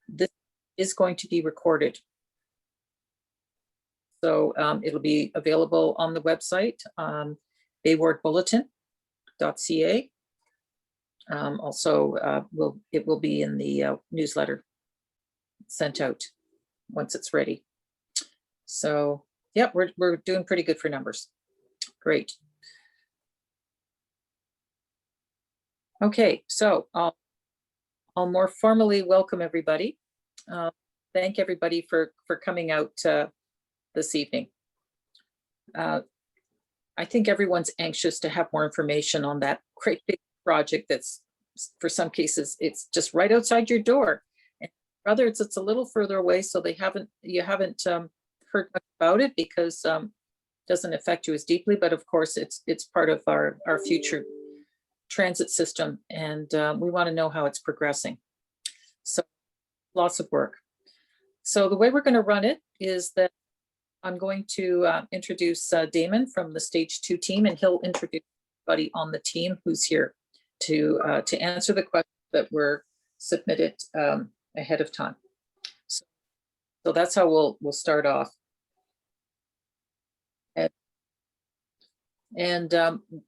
This is going to be recorded. So it'll be available on the website, baywardbulletin.ca. Also, it will be in the newsletter sent out once it's ready. So yeah, we're doing pretty good for numbers. Great. Okay, so I'll more formally welcome everybody. Thank everybody for coming out this evening. I think everyone's anxious to have more information on that great big project that's, for some cases, it's just right outside your door. And for others, it's a little further away, so you haven't heard much about it because it doesn't affect you as deeply. But of course, it's part of our future transit system, and we want to know how it's progressing. So lots of work. So the way we're going to run it is that I'm going to introduce Damon from the Stage 2 team, and he'll introduce everybody on the team who's here to answer the questions that were submitted ahead of time. So that's how we'll start off. And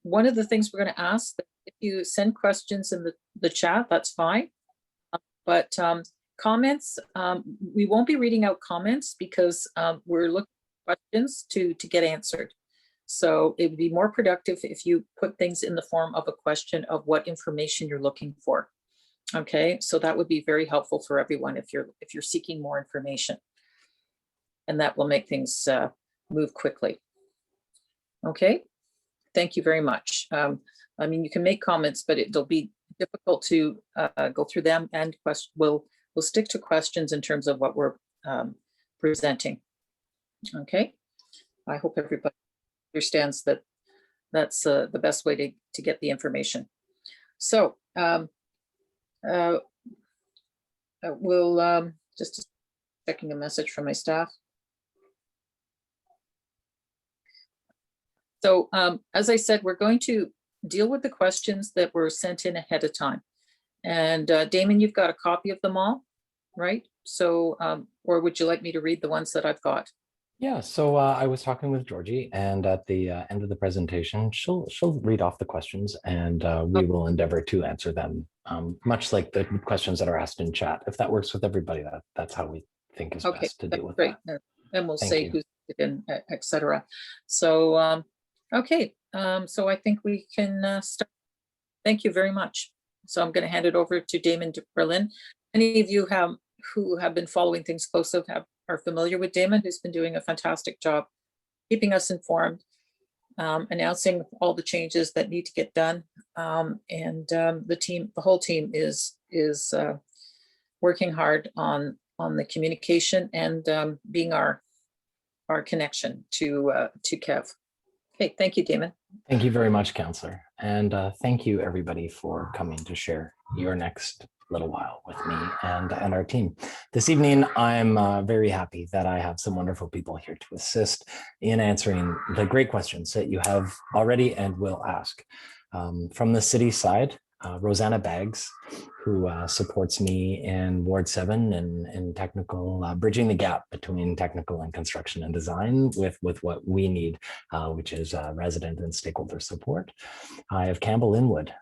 one of the things we're going to ask, that if you send questions in the chat, that's fine. But comments, we won't be reading out comments because we're looking at questions to get answered. So it would be more productive if you put things in the form of a question of what information you're looking for. Okay, so that would be very helpful for everyone if you're seeking more information, and that will make things move quickly. Okay, thank you very much. I mean, you can make comments, but it'll be difficult to go through them, and we'll stick to questions in terms of what we're presenting. Okay, I hope everybody understands that that's the best way to get the information. So we'll just checking a message from my staff. So as I said, we're going to deal with the questions that were sent in ahead of time. And Damon, you've got a copy of them all, right? So, or would you like me to read the ones that I've got? Yeah, so I was talking with Georgie, and at the end of the presentation, she'll read off the questions, and we will endeavor to answer them, much like the questions that are asked in chat. If that works with everybody, that's how we think is best to deal with great. that. And we'll say who's in, etc. So, okay, so I think we can start. Thank you very much. So I'm going to hand it over to Damon de Berlin. Any of you who have been following things closely are familiar with Damon, who's been doing a fantastic job keeping us informed, announcing all the changes that need to get done, and the whole team is working hard on the communication and being our connection to Kev. Okay, thank you, Damon. Thank you very much, Councillor, and thank you everybody for coming to share your next little while with me and our team. This evening, I'm very happy that I have some wonderful people here to assist in answering the great questions that you have already and will ask. From the city side, Rosanna Baggs, who supports me in Ward 7 in technical, bridging the gap between technical and construction and design with what we need, which is resident and stakeholder support. I have Campbell Inwood,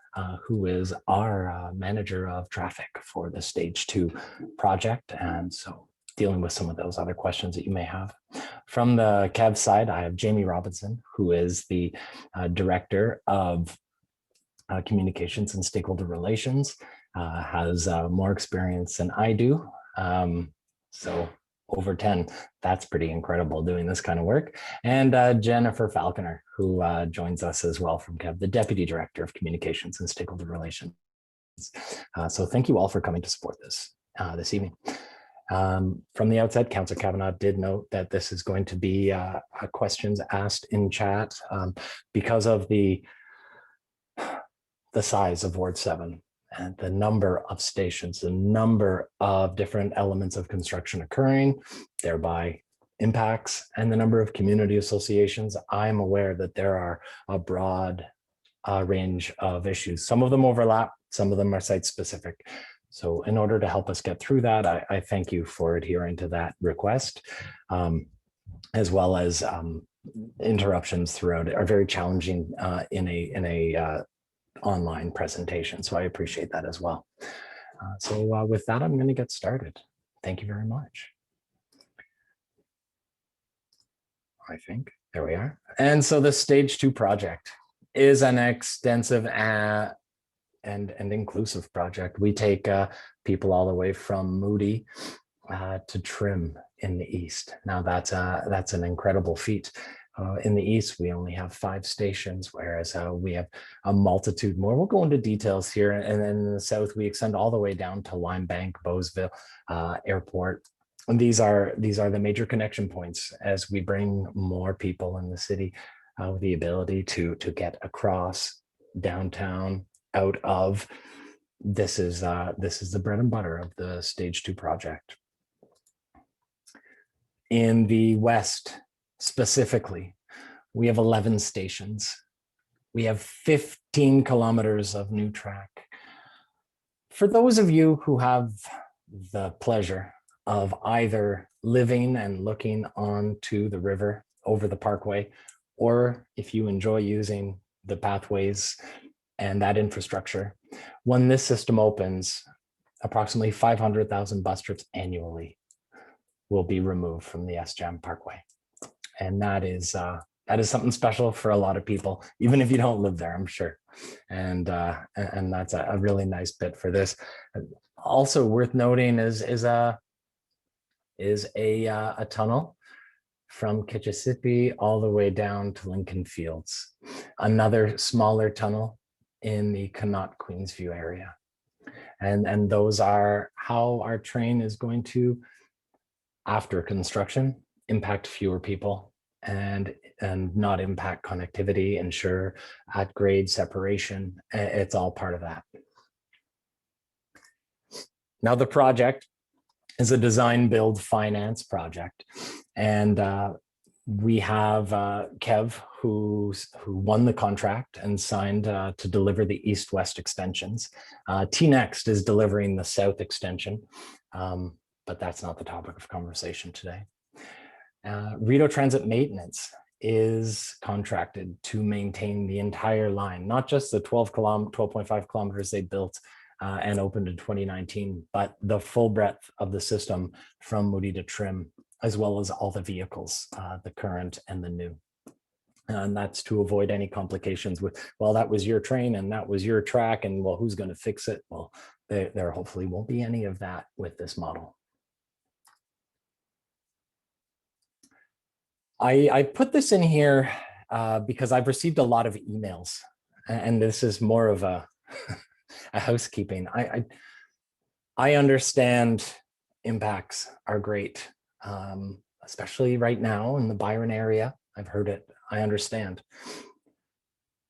who is our manager of traffic for the Stage 2 project, and so dealing with some of those other questions that you may have. From the CAV side, I have Jaimie Robinson, who is the director of communications and stakeholder relations, has more experience than I do. So over 10, that's pretty incredible doing this kind of work. And Jennifer Falconer, who joins us as well from CAV, the Deputy Director of Communications and Stakeholder Relations. So thank you all for coming to support this this evening. From the outset, Councillor Kavanagh did note that this is going to be questions asked in chat because of the size of Ward 7 and the number of stations, the number of different elements of construction occurring, thereby impacts, and the number of community associations. I'm aware that there are a broad range of issues. Some of them overlap, some of them are site specific, So in order to help us get through that, I thank you for adhering to that request, as well as interruptions throughout it are very challenging in a online presentation. So I appreciate that as well. So with that, I'm going to get started. Thank you very much. I think there we are. And so the stage 2 project is an extensive and inclusive project. We take people all the way from Moody to Trim in the east. Now that's an incredible feat. In the east, we only have 5 stations, whereas we have a multitude more. We'll go into details here. And then in the south, we extend all the way down to Limebank, Bowesville Airport. And these are the major connection points as we bring more people in the city with the ability to get across downtown out of. This is the bread and butter of the stage 2 project. In the west specifically, we have 11 stations. We have 15 kilometers of new track. For those of you who have the pleasure of either living and looking onto the river over the parkway, or if you enjoy using the pathways and that infrastructure, when this system opens, approximately 500,000 bus trips annually will be removed from the SJAM Parkway. And that is something special for a lot of people, even if you don't live there, I'm sure. And that's a really nice bit for this. Also worth noting is a tunnel from Kitchissippi all the way down to Lincoln Fields. Another smaller tunnel in the Connaught Queensview area. And those are how our train is going to, after construction, impact fewer people and not impact connectivity, ensure at grade separation. It's all part of that. Now the project is a design build finance project. And we have Kev who won the contract and signed to deliver the east-west extensions. T-Next is delivering the south extension, but that's not the topic of conversation today. Rideau Transit Maintenance is contracted to maintain the entire line, not just the 12.5 kilometers they built and opened in 2019, but the full breadth of the system from Moody to Trim, as well as all the vehicles, the current and the new. And that's to avoid any complications with, well, that was your train and that was your track, and well, who's going to fix it? Well, there hopefully won't be any of that with this model. I put this in here because I've received a lot of emails, and this is more of a, a housekeeping. I understand impacts are great, especially right now in the Byron area. I've heard it, I understand.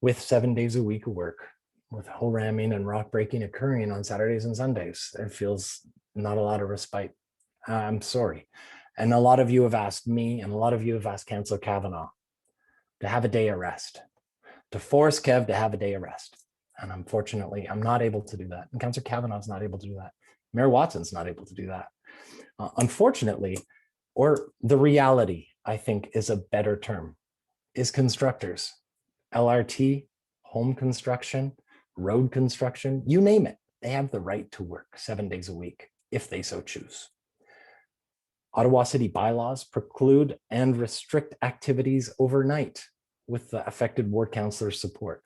With 7 days a week of work, with hole ramming and rock breaking occurring on Saturdays and Sundays, it feels not a lot of respite. I'm sorry. And a lot of you have asked me, and a lot of you have asked Councilor Kavanagh to have a day of rest, to force Kev to have a day of rest. And unfortunately, I'm not able to do that. And Councilor Kavanagh's not able to do that. Mayor Watson's not able to do that. Unfortunately, or the reality, I think is a better term, is constructors, LRT, home construction, road construction, you name it. They have the right to work 7 days a week if they so choose. Ottawa City bylaws preclude and restrict activities overnight with the affected ward councillor's support.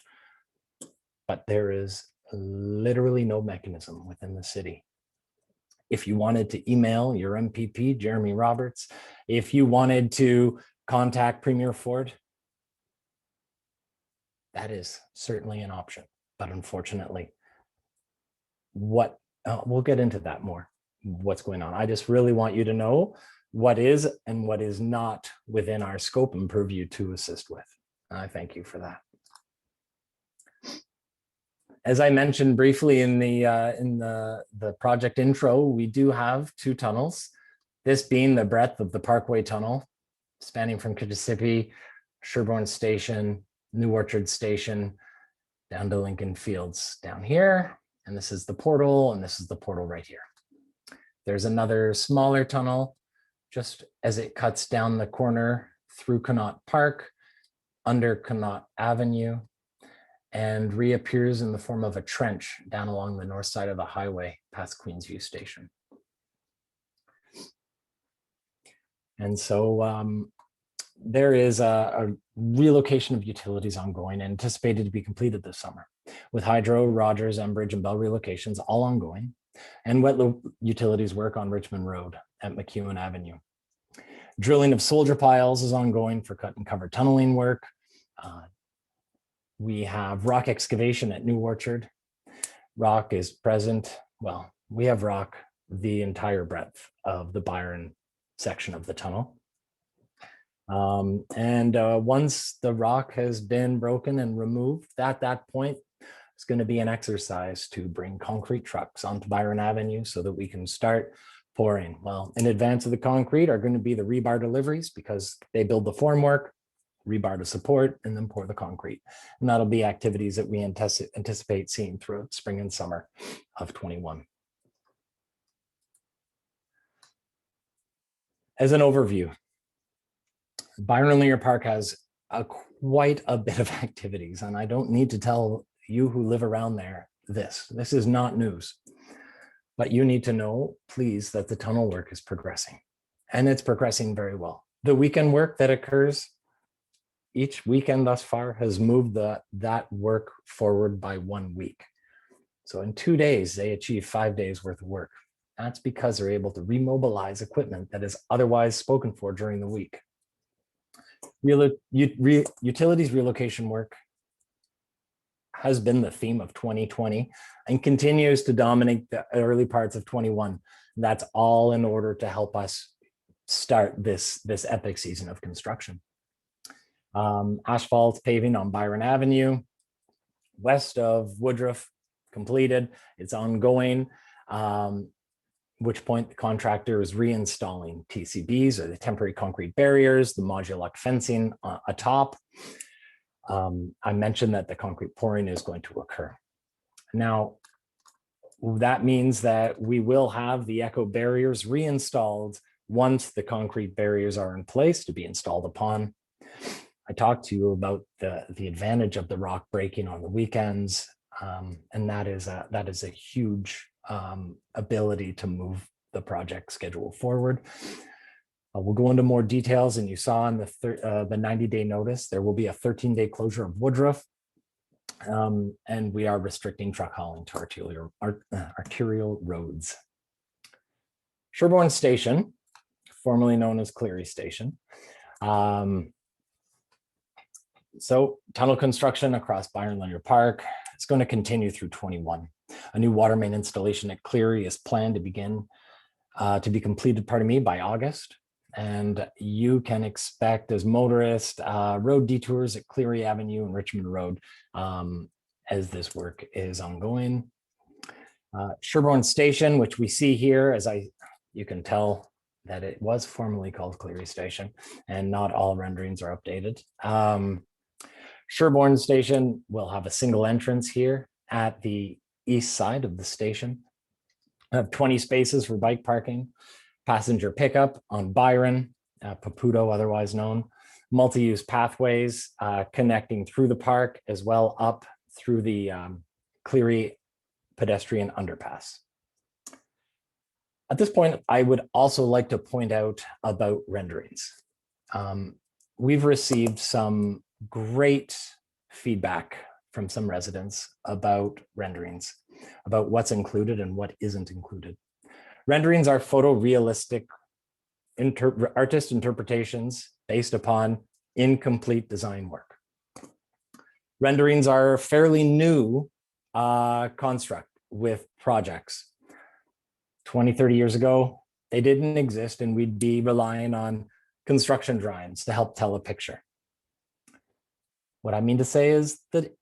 But there is literally no mechanism within the city. If you wanted to email your MPP, Jaimie Roberts, if you wanted to contact Premier Ford, that is certainly an option. But unfortunately, we'll get into that more, what's going on. I just really want you to know what is and what is not within our scope and purview to assist with. I thank you for that. As I mentioned briefly in the project intro, we do have 2 tunnels, this being the breadth of the Parkway Tunnel, spanning from Kitchissippi, Sherbourne Station, New Orchard Station, down to Lincoln Fields down here, And this is the portal, and this is the portal right here. There's another smaller tunnel just as it cuts down the corner through Connaught Park, under Connaught Avenue, and reappears in the form of a trench down along the north side of the highway past Queensview Station. And so there is a relocation of utilities ongoing, anticipated to be completed this summer, with Hydro, Rogers, Enbridge, and Bell relocations all ongoing, and wet utilities work on Richmond Road at McEwen Avenue. Drilling of soldier piles is ongoing for cut and cover tunneling work. We have rock excavation at New Orchard. Rock is present. Well, we have rock the entire breadth of the Byron section of the tunnel. Once the rock has been broken and removed, at that point, it's going to be an exercise to bring concrete trucks onto Byron Avenue so that we can start pouring. Well, in advance of the concrete are going to be the rebar deliveries, because they build the formwork, rebar to support, and then pour the concrete. And that'll be activities that we anticipate seeing throughout spring and summer of 21. As an overview, Byron Linear Park has quite a bit of activities, and I don't need to tell you who live around there this. This is not news, but you need to know, please, that the tunnel work is progressing, and it's progressing very well. The weekend work that occurs each weekend thus far has moved that work forward by 1 week. So in 2 days, they achieve 5 days worth of work. That's because they're able to remobilize equipment that is otherwise spoken for during the week. Utilities relocation work has been the theme of 2020 and continues to dominate the early parts of 21. That's all in order to help us start this epic season of construction. Asphalt paving on Byron Avenue, west of Woodruff, completed. It's ongoing, which point the contractor is reinstalling TCBs, or the temporary concrete barriers, the modular fencing atop. I mentioned that the concrete pouring is going to occur. Now, that means that we will have the echo barriers reinstalled once the concrete barriers are in place to be installed upon. I talked to you about the advantage of the rock breaking on the weekends, and that is a huge ability to move the project schedule forward. We'll go into more details, and you saw in the 90-day notice, there will be a 13-day closure of Woodruff, and we are restricting truck hauling to arterial roads. Sherbourne Station, formerly known as Cleary Station. So tunnel construction across Byron Linear Park, it's going to continue through 21. A new water main installation at Cleary is planned to begin to be completed, by August. And you can expect, as motorists, road detours at Cleary Avenue and Richmond Road as this work is ongoing. Sherbourne Station, which we see here, you can tell that it was formerly called Cleary Station, and not all renderings are updated. Sherbourne Station will have a single entrance here at the east side of the station. I have 20 spaces for bike parking, passenger pickup on Byron, Paputo otherwise known, multi-use pathways connecting through the park as well up through the Cleary pedestrian underpass. At this point, I would also like to point out about renderings. We've received some great feedback from some residents about renderings, about what's included and what isn't included. Renderings are photorealistic artist interpretations based upon incomplete design work. Renderings are a fairly new construct with projects. 20, 30 years ago, they didn't exist, and we'd be relying on construction drawings to help tell a picture. What I mean to say is that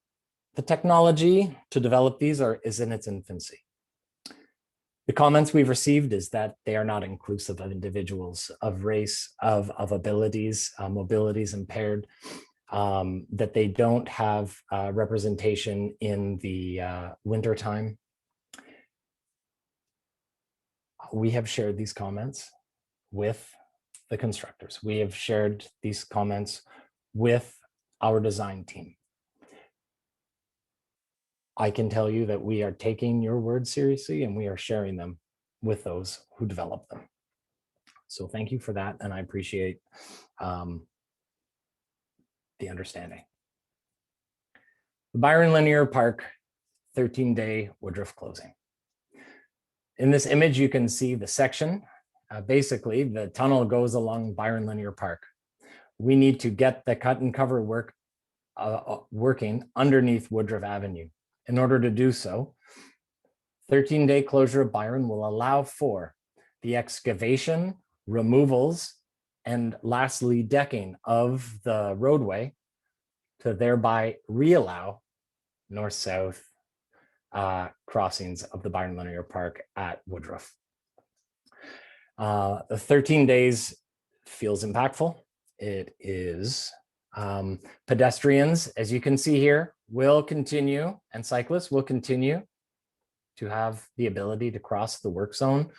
the technology to develop these is in its infancy. The comments we've received is that they are not inclusive of individuals, of race, of abilities, mobilities impaired, that they don't have representation in the wintertime we have shared these comments with the constructors. We have shared these comments with our design team. I can tell you that we are taking your words seriously and we are sharing them with those who develop them. So thank you for that, and I appreciate the understanding. The Byron Linear Park 13-day Woodruff closing. In this image, you can see the section. Basically, the tunnel goes along Byron Linear Park. We need to get the cut and cover work working underneath Woodruff Avenue. In order to do so, 13-day closure of Byron will allow for the excavation, removals, and lastly, decking of the roadway to thereby reallow north-south crossings of the Byron Linear Park at Woodruff. 13 days feels impactful. It is. Pedestrians, as you can see here, will continue, and cyclists will continue to have the ability to cross the work zone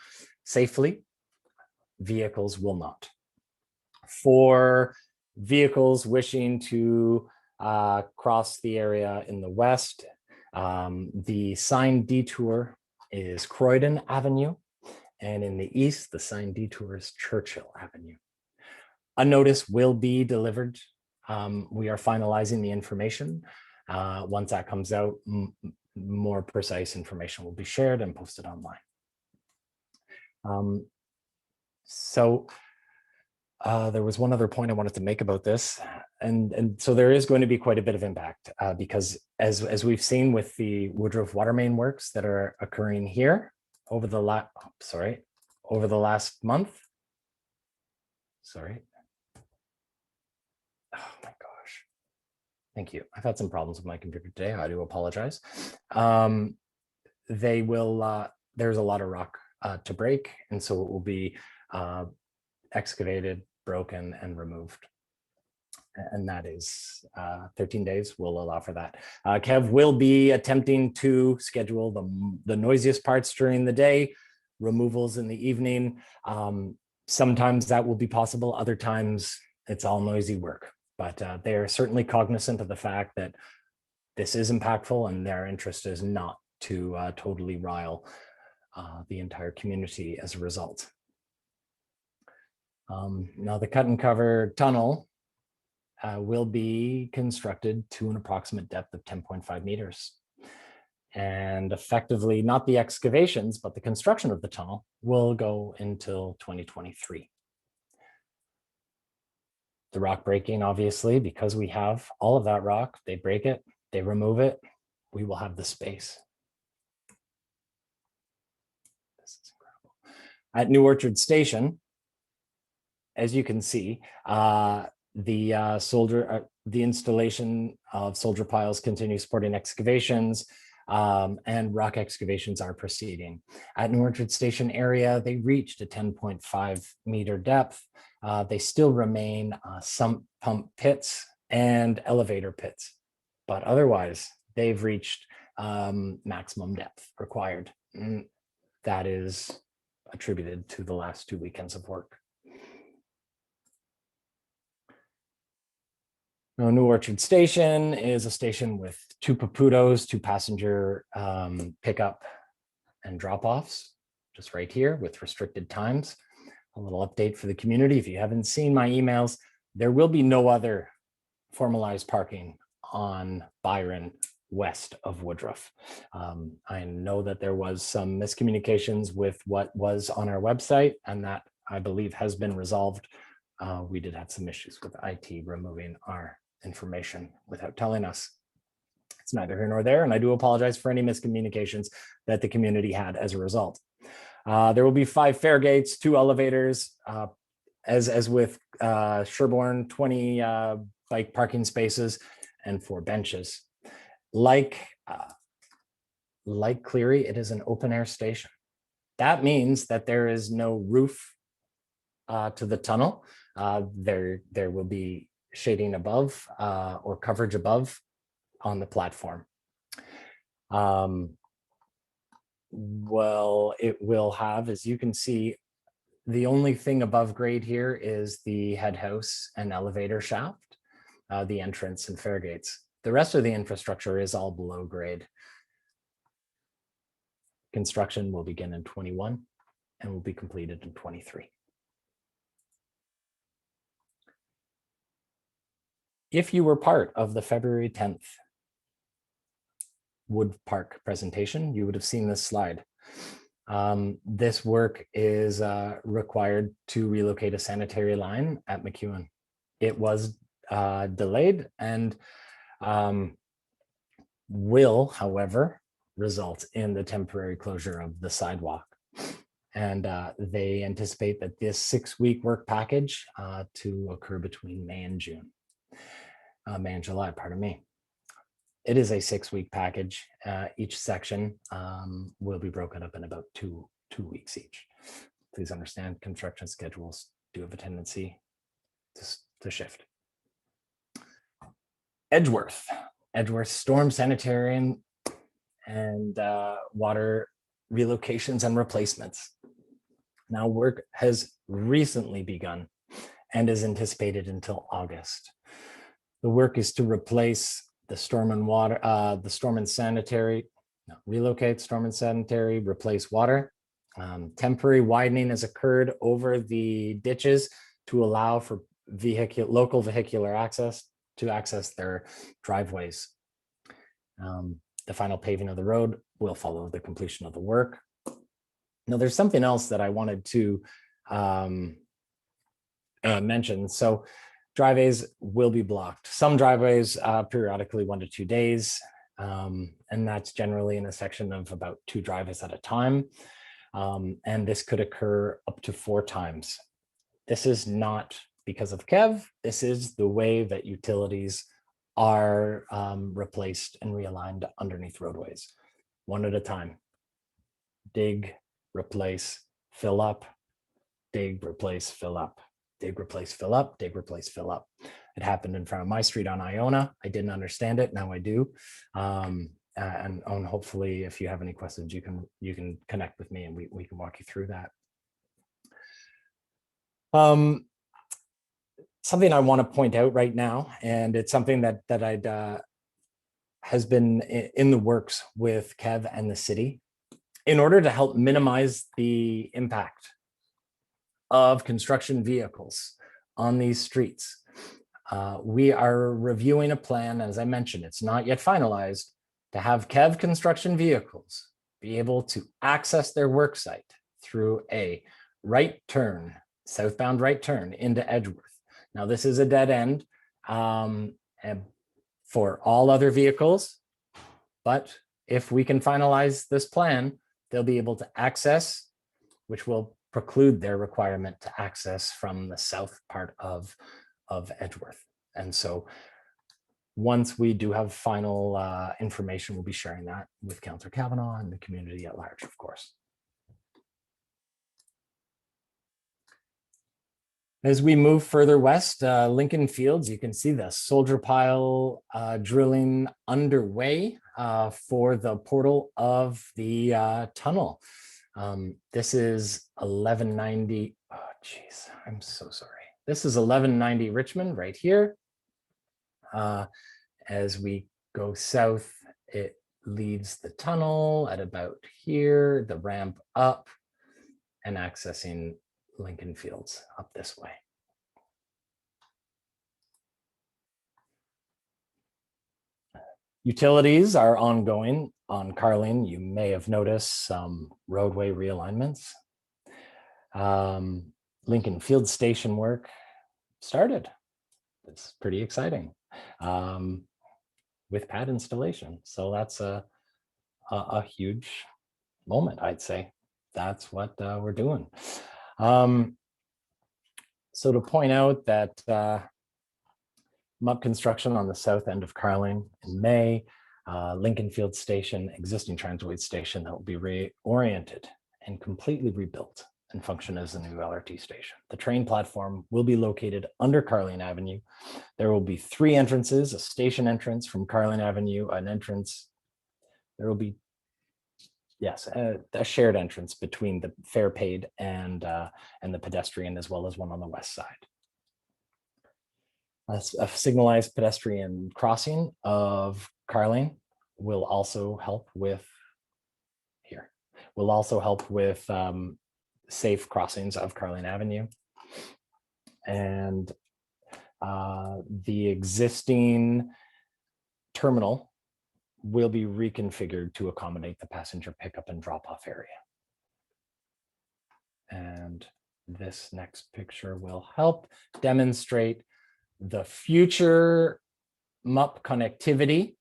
safely. Vehicles will not. For vehicles wishing to cross the area in the west, the signed detour is Croydon Avenue, and in the east, the signed detour is Churchill Avenue. A notice will be delivered. We are finalizing the information. Once that comes out, more precise information will be shared and posted online. There was one other point I wanted to make about this. And so there is going to be quite a bit of impact because as we've seen with the Woodruff water main works that are occurring here over the last month. Sorry. Oh my gosh. Thank you. I've had some problems with my computer today. I do apologize. There's a lot of rock to break, and so it will be excavated, broken, and removed. And that is 13 days will allow for that. Kev will be attempting to schedule the noisiest parts during the day, removals in the evening. Sometimes that will be possible. Other times it's all noisy work, but they are certainly cognizant of the fact that this is impactful and their interest is not to totally rile the entire community as a result. Now the cut and cover tunnel will be constructed to an approximate depth of 10.5 meters. And effectively, not the excavations, but the construction of the tunnel will go until 2023. The rock breaking, obviously, because we have all of that rock, they break it, they remove it, we will have the space. This is incredible. At New Orchard Station, as you can see, the installation of soldier piles continue supporting excavations, and rock excavations are proceeding. At New Orchard Station area, they reached a 10.5 meter depth. They still remain some pump pits and elevator pits, but otherwise they've reached maximum depth required. That is attributed to the last 2 weekends of work. Now, New Orchard Station is a station with 2 Paputos, 2 passenger pickup and drop-offs, just right here with restricted times. A little update for the community. If you haven't seen my emails, there will be no other formalized parking on Byron west of Woodruff. I know that there was some miscommunications with what was on our website, and that I believe has been resolved. We did have some issues with IT removing our information without telling us. It's neither here nor there, and I do apologize for any miscommunications that the community had as a result. There will be 5 fare gates, 2 elevators, as with Sherborne, 20 bike parking spaces and 4 benches. Like Cleary, it is an open air station. That means that there is no roof to the tunnel. There will be shading above or coverage above on the platform. Well, it will have, as you can see, the only thing above grade here is the head house and elevator shaft, the entrance and fare gates. The rest of the infrastructure is all below grade. Construction will begin in 21 and will be completed in 23. If you were part of the February 10th Wood Park presentation, you would have seen this slide. This work is required to relocate a sanitary line at McEwen. It was delayed and will, however, result in the temporary closure of the sidewalk. And they anticipate that this 6-week work package to occur between May and July, pardon me. It is a 6-week package. Each section will be broken up in about two weeks each. Please understand, construction schedules do have a tendency to shift. Edgeworth storm sanitarian and water relocations and replacements. Now work has recently begun and is anticipated until August. The work is to replace the storm and sanitary, relocate storm and sanitary, replace water. Temporary widening has occurred over the ditches to allow for local vehicular access to access their driveways. The final paving of the road will follow the completion of the work. Now, there's something else that I wanted to mention. So driveways will be blocked. Some driveways periodically 1 to 2 days, and that's generally in a section of about 2 driveways at a time. And this could occur up to 4 times. This is not because of Kev. This is the way that utilities are replaced and realigned underneath roadways, 1 at a time. Dig, replace, fill up, dig, replace, fill up, dig, replace, fill up, dig, replace, fill up. It happened in front of my street on Iona. I didn't understand it. Now I do. And hopefully, if you have any questions, you can connect with me and we can walk you through that. Something I want to point out right now, and it's something that has been in the works with Kev and the city, in order to help minimize the impact of construction vehicles on these streets. We are reviewing a plan, as I mentioned, it's not yet finalized, to have Kev construction vehicles be able to access their work site through a right turn, southbound right turn into Edgeworth. Now, this is a dead end for all other vehicles, but if we can finalize this plan, they'll be able to access, which will preclude their requirement to access from the south part of Edgeworth. And so once we do have final information, we'll be sharing that with Councillor Kavanagh and the community at large, of course. As we move further west, Lincoln Fields, you can see the soldier pile drilling underway for the portal of the tunnel. This is 1190. Oh, geez, I'm so sorry. This is 1190 Richmond right here. As we go south, it leaves the tunnel at about here, the ramp up, and accessing Lincoln Fields up this way. Utilities are ongoing on Carling. You may have noticed some roadway realignments. Lincoln Field Station work started. It's pretty exciting with pad installation. So that's a huge moment, I'd say. That's what we're doing. So to point out that MUP construction on the south end of Carling in May, Lincoln Field Station, existing transway station that will be reoriented and completely rebuilt and function as a new LRT station. The train platform will be located under Carling Avenue. There will be 3 entrances, a station entrance from Carling Avenue, an entrance. There will be Yes, a shared entrance between the fare paid and the pedestrian, as well as one on the west side. A signalized pedestrian crossing of Carling will also help with safe crossings of Carling Avenue. And the existing terminal will be reconfigured to accommodate the passenger pickup and drop-off area. And this next picture will help demonstrate the future MUP connectivity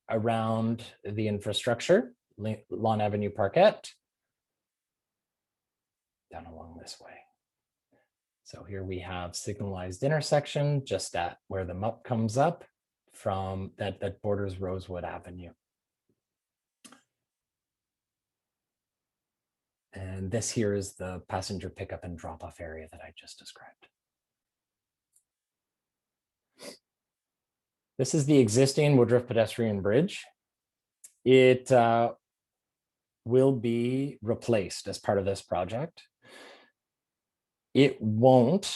around the infrastructure, Lawn Avenue Parkette, down along this way. So here we have signalized intersection just at where the MUP comes up from that borders Rosewood Avenue. And this here is the passenger pickup and drop-off area that I just described. This is the existing Woodruff pedestrian bridge. It will be replaced as part of this project. It won't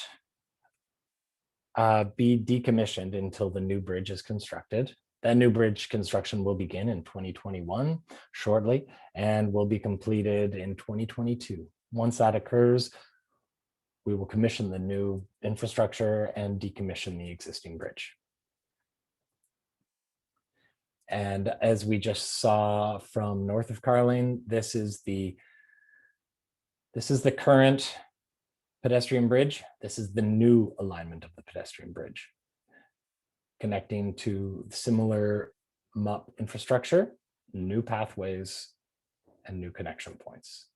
be decommissioned until the new bridge is constructed. That new bridge construction will begin in 2021 shortly and will be completed in 2022. Once that occurs, we will commission the new infrastructure and decommission the existing bridge. And as we just saw from north of Carling, this is the current pedestrian bridge. This is the new alignment of the pedestrian bridge, connecting to similar MUP infrastructure, new pathways, and new connection points.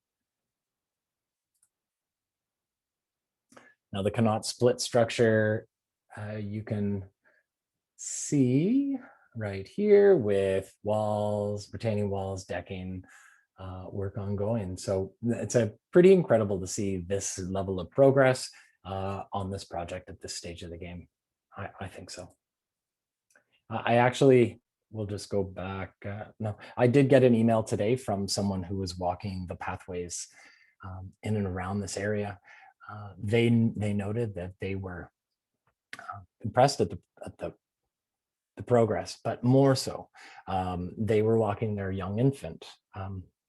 Now the Connaught split structure, you can see right here with walls, retaining walls, decking, work ongoing. So it's pretty incredible to see this level of progress on this project at this stage of the game. I think so. I actually will just go back. No, I did get an email today from someone who was walking the pathways in and around this area. They noted that they were impressed at the progress, but more so, they were walking their young infant,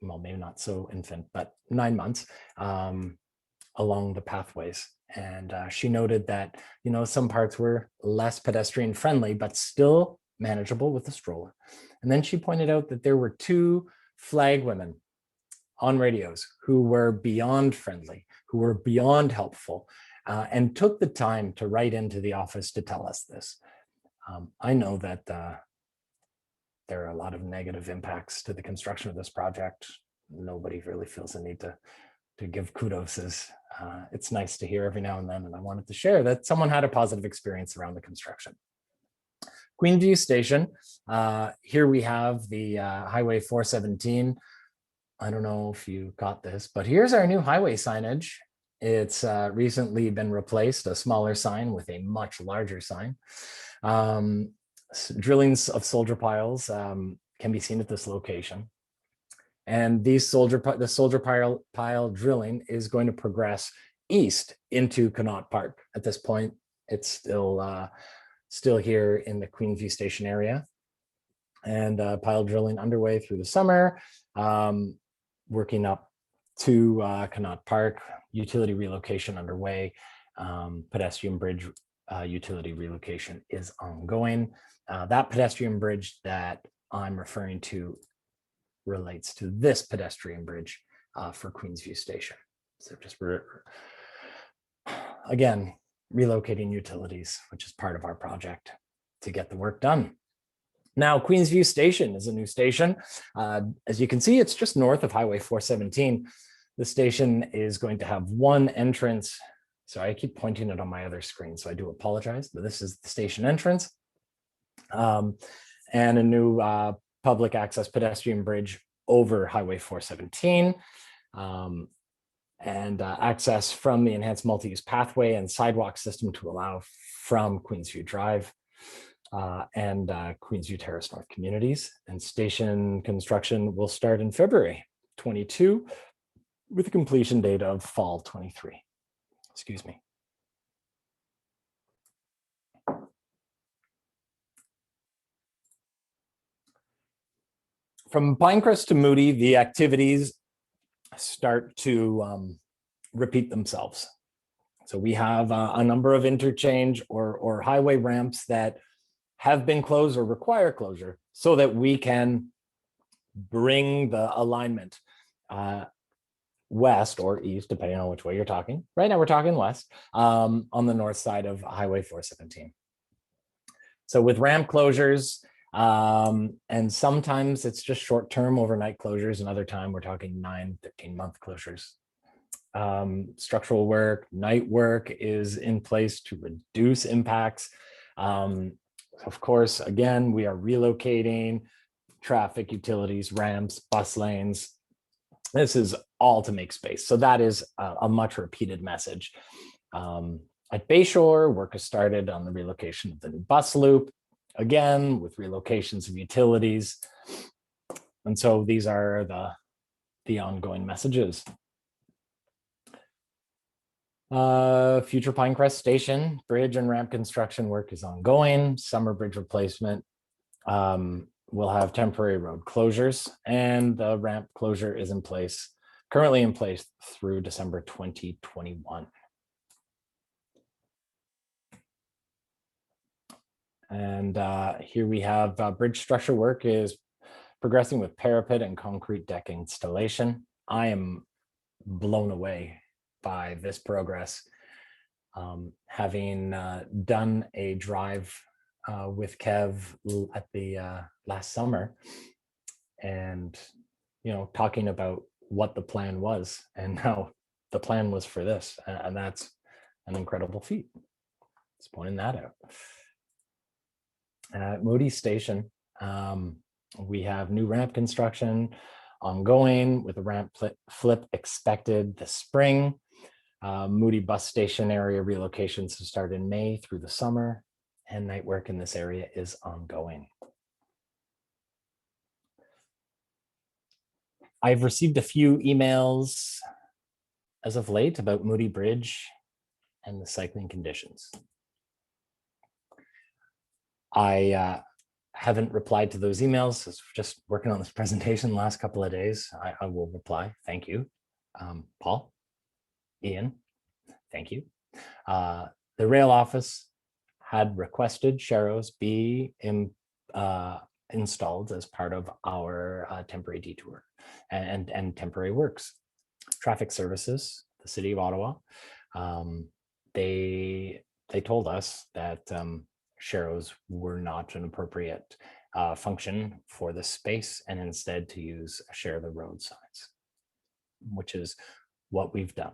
well, maybe not so infant, but 9 months along the pathways. And she noted that, you know, some parts were less pedestrian friendly, but still manageable with a stroller. And then she pointed out that there were 2 flag women on radios who were beyond friendly, who were beyond helpful, and took the time to write into the office to tell us this. I know that there are a lot of negative impacts to the construction of this project. Nobody really feels the need to give kudos. It's nice to hear every now and then, and I wanted to share that someone had a positive experience around the construction. Queenview Station, here we have the Highway 417. I don't know if you got this, but here's our new highway signage. It's recently been replaced, a smaller sign with a much larger sign. Drillings of soldier piles can be seen at this location. And the soldier pile drilling is going to progress east into Connaught Park. At this point, it's still here in the Queenview Station area. And pile drilling underway through the summer, working up to Connaught Park, utility relocation underway, pedestrian bridge utility relocation is ongoing. That pedestrian bridge that I'm referring to relates to this pedestrian bridge for Queensview Station. So just again, relocating utilities, which is part of our project to get the work done. Now, Queensview Station is a new station. As you can see, it's just north of Highway 417. The station is going to have one entrance. So I keep pointing it on my other screen, so I do apologize, but this is the station entrance. And a new public access pedestrian bridge over Highway 417. And access from the enhanced multi-use pathway and sidewalk system to allow from Queensview Drive. and Queensview Terrace North communities. And station construction will start in February 22 with a completion date of fall 23. Excuse me. From Pinecrest to Moody, the activities start to repeat themselves. So we have a number of interchange or highway ramps that have been closed or require closure so that we can bring the alignment west or east, depending on which way you're talking. Right now we're talking west on the north side of Highway 417. So with ramp closures, and sometimes it's just short-term overnight closures, and other time we're talking 9-13-month closures. Structural work, night work is in place to reduce impacts. Of course, again, we are relocating traffic, utilities, ramps, bus lanes. This is all to make space. So that is a much repeated message. At Bayshore, work has started on the relocation of the new bus loop, again, with relocations of utilities. And so these are the ongoing messages. Future Pinecrest Station, bridge and ramp construction work is ongoing. Summer bridge replacement. We'll have temporary road closures, and the ramp closure is in place, currently in place through December 2021. And here we have bridge structure work is progressing with parapet and concrete deck installation. I am blown away by this progress. Having done a drive with Kev at the last summer, and talking about what the plan was and how the plan was for this, and that's an incredible feat. Just pointing that out. At Moody Station, we have new ramp construction ongoing with a ramp flip expected this spring. Moody bus station area relocations to start in May through the summer, and night work in this area is ongoing. I've received a few emails as of late about Moody Bridge and the cycling conditions. I haven't replied to those emails. I was just working on this presentation the last couple of days. I will reply. Thank you. Paul, Ian, thank you. The rail office had requested Sharrows be installed as part of our temporary detour and temporary works. Traffic services, the city of Ottawa, they told us that Sharrows were not an appropriate function for the space, and instead to use share the road signs, which is what we've done.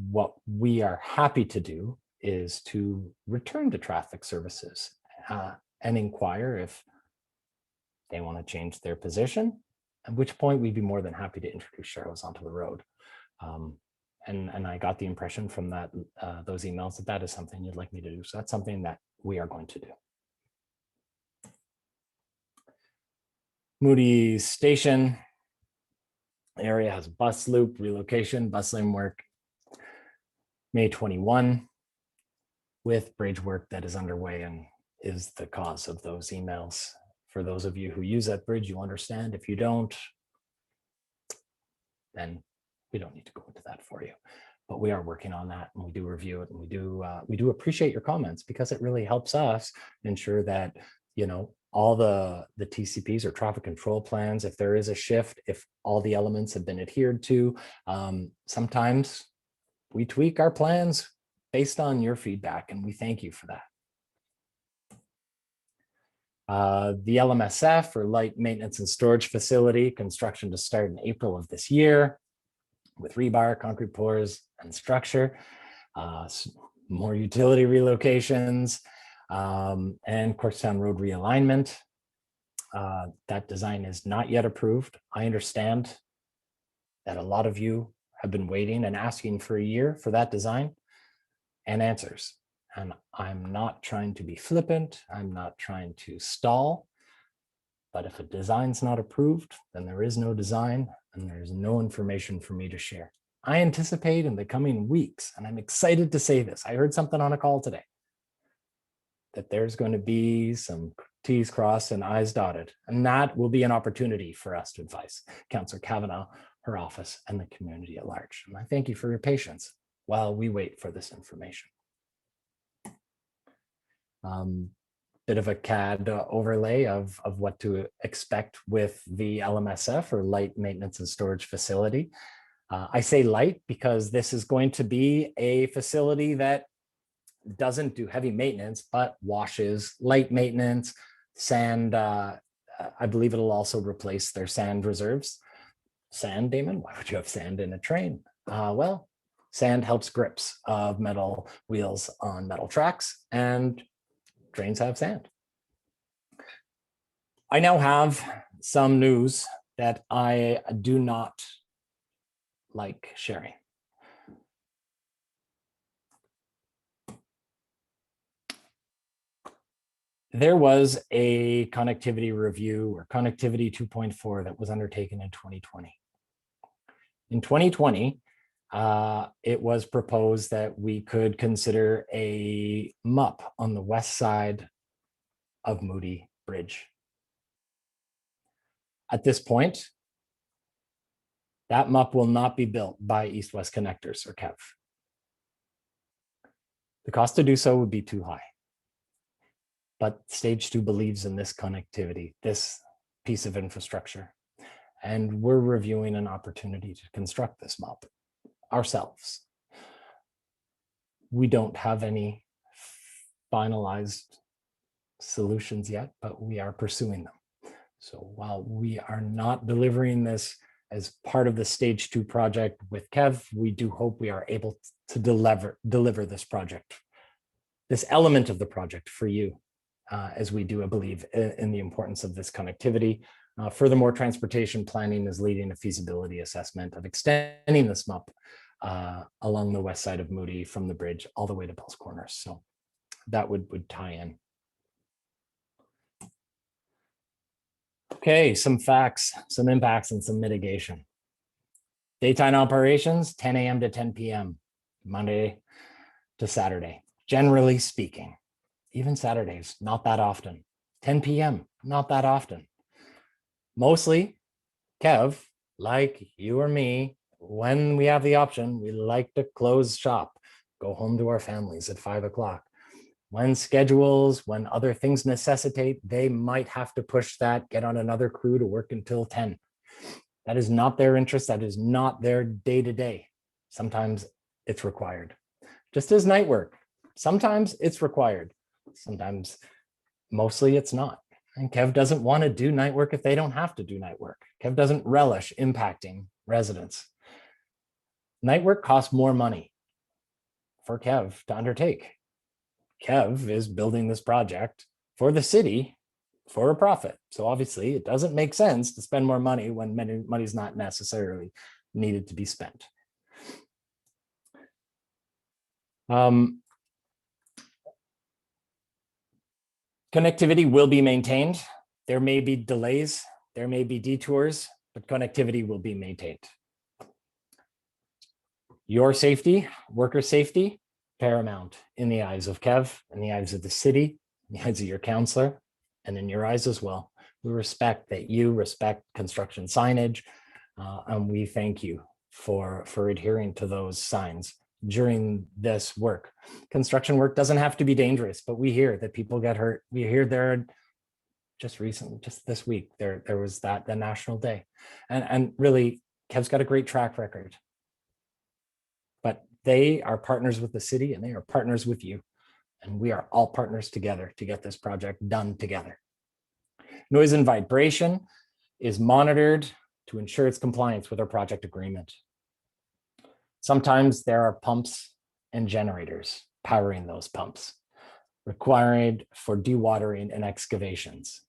What we are happy to do is to return to traffic services and inquire if they want to change their position, at which point we'd be more than happy to introduce Sharrows onto the road. And I got the impression from those emails that is something you'd like me to do. So that's something that we are going to do. Moody Station area has a bus loop relocation, bus lane work, May 21, with bridge work that is underway and is the cause of those emails. For those of you who use that bridge, you understand. If you don't, then we don't need to go into that for you. But we are working on that, and we do review it, and we do appreciate your comments, because it really helps us ensure that all the TCPs or traffic control plans, if there is a shift, if all the elements have been adhered to. Sometimes we tweak our plans based on your feedback, and we thank you for that. The LMSF, or Light Maintenance and Storage Facility, construction to start in April of this year with rebar, concrete pours, and structure. More utility relocations, and Corkstown Road realignment. That design is not yet approved. I understand that a lot of you have been waiting and asking for a year for that design and answers. And I'm not trying to be flippant. I'm not trying to stall. But if a design's not approved, then there is no design and there's no information for me to share. I anticipate in the coming weeks, and I'm excited to say this, I heard something on a call today, that there's going to be some T's crossed and I's dotted. And that will be an opportunity for us to advise Councillor Kavanagh, her office, and the community at large. And I thank you for your patience while we wait for this information. Bit of a CAD overlay of what to expect with the LMSF, or Light Maintenance and Storage Facility. I say light because this is going to be a facility that doesn't do heavy maintenance, but washes, light maintenance, sand. I believe it'll also replace their sand reserves. Sand, Damon? Why would you have sand in a train? Well, sand helps grips of metal wheels on metal tracks, and trains have sand. I now have some news that I do not like sharing. There was a connectivity review, or connectivity 2.4, that was undertaken in 2020. In 2020, it was proposed that we could consider a MUP on the west side of Moody Bridge. At this point, that MUP will not be built by East West Connectors, or KEV. The cost to do so would be too high. But Stage 2 believes in this connectivity, this piece of infrastructure, and we're reviewing an opportunity to construct this MUP ourselves. We don't have any finalized solutions yet, but we are pursuing them. So while we are not delivering this as part of the Stage 2 project with KEV, we do hope we are able to deliver this project, this element of the project for you, as we do, I believe, in the importance of this connectivity. Furthermore, transportation planning is leading a feasibility assessment of extending this MUP along the west side of Moody from the bridge all the way to Pulse Corners. So that would tie in. Okay, some facts, some impacts, and some mitigation. Daytime operations, 10 a.m. to 10 p.m., Monday to Saturday, generally speaking. Even Saturdays, not that often. 10 p.m., not that often. Mostly, KEV, like you or me, when we have the option, we like to close shop, go home to our families at 5 o'clock. When schedules, when other things necessitate, they might have to push that, get on another crew to work until 10. That is not their interest. That is not their day-to-day. Sometimes it's required. Just as night work, sometimes it's required. Sometimes, mostly it's not. And KEV doesn't want to do night work if they don't have to do night work. KEV doesn't relish impacting residents. Night work costs more money for KEV to undertake. KEV is building this project for the city for a profit. So obviously it doesn't make sense to spend more money when money is not necessarily needed to be spent. Connectivity will be maintained. There may be delays, there may be detours, but connectivity will be maintained. Your safety, worker safety, paramount in the eyes of KEV, in the eyes of the city, in the eyes of your councillor, and in your eyes as well. We respect that you respect construction signage, and we thank you for adhering to those signs during this work. Construction work doesn't have to be dangerous, but we hear that people get hurt. We hear there just recently, just this week, there was the National Day. And really, KEV's got a great track record. But they are partners with the city and they are partners with you. And we are all partners together to get this project done together. Noise and vibration is monitored to ensure its compliance with our project agreement. Sometimes there are pumps and generators powering those pumps, required for dewatering and excavations.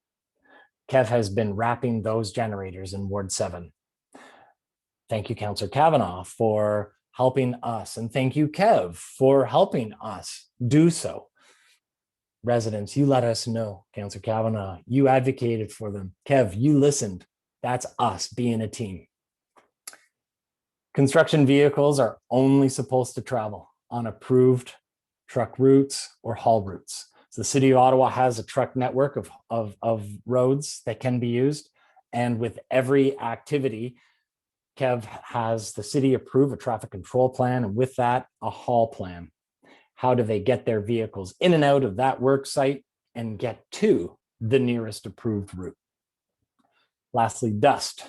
KEV has been wrapping those generators in Ward 7. Thank you, Councillor Kavanagh, for helping us. And thank you, Kev, for helping us do so. Residents, you let us know. Councillor Kavanagh, you advocated for them. Kev, you listened. That's us being a team. Construction vehicles are only supposed to travel on approved truck routes or haul routes. So the City of Ottawa has a truck network of roads that can be used. And with every activity, Kev has the city approve a traffic control plan, and with that, a haul plan. How do they get their vehicles in and out of that work site and get to the nearest approved route? Lastly, dust.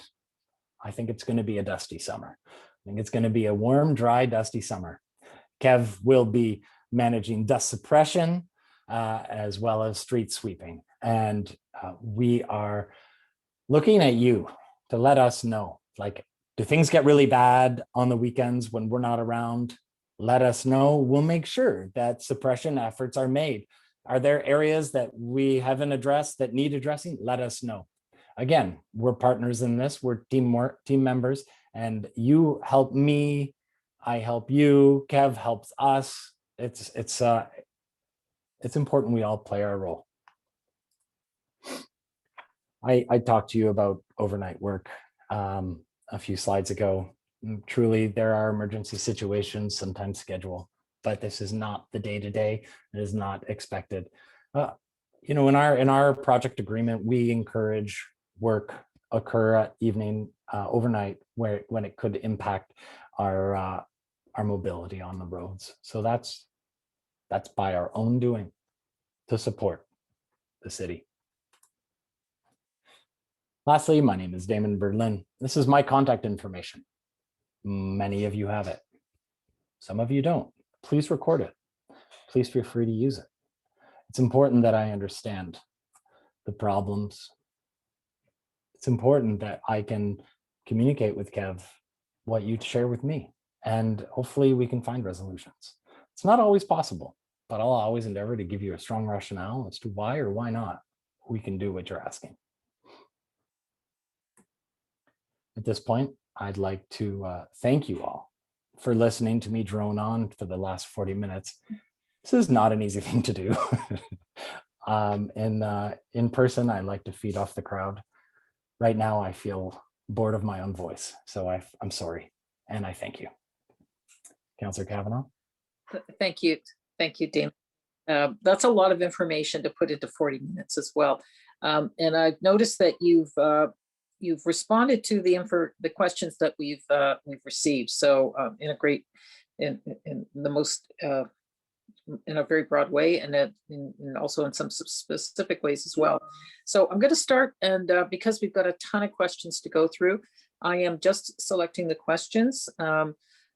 I think it's going to be a dusty summer. I think it's going to be a warm, dry, dusty summer. Kev will be managing dust suppression as well as street sweeping. And we are looking at you to let us know, like, do things get really bad on the weekends when we're not around? Let us know. We'll make sure that suppression efforts are made. Are there areas that we haven't addressed that need addressing? Let us know. Again, we're partners in this. We're team members, and you help me. I help you. Kev helps us. It's important we all play our role. I talked to you about overnight work a few slides ago. Truly, there are emergency situations, sometimes schedule, but this is not the day-to-day. It is not expected. You know, in our project agreement, we encourage work occur at evening, overnight, when it could impact our mobility on the roads. So that's by our own doing to support the city. Lastly, my name is Damon Berlin. This is my contact information. Many of you have it. Some of you don't. Please record it. Please feel free to use it. It's important that I understand the problems. It's important that I can communicate with Kev what you share with me, and hopefully we can find resolutions. It's not always possible, but I'll always endeavor to give you a strong rationale as to why or why not we can do what you're asking. At this point, I'd like to thank you all for listening to me drone on for the last 40 minutes. This is not an easy thing to do. In person, I like to feed off the crowd. Right now, I feel bored of my own voice. So I'm sorry, and I thank you. Councillor Kavanagh. Thank you. Thank you, Damon. That's a lot of information to put into 40 minutes as well. And I've noticed that you've responded to the questions that we've received. So in the most in a very broad way, and also in some specific ways as well. So I'm going to start, and because we've got a ton of questions to go through, I am just selecting the questions.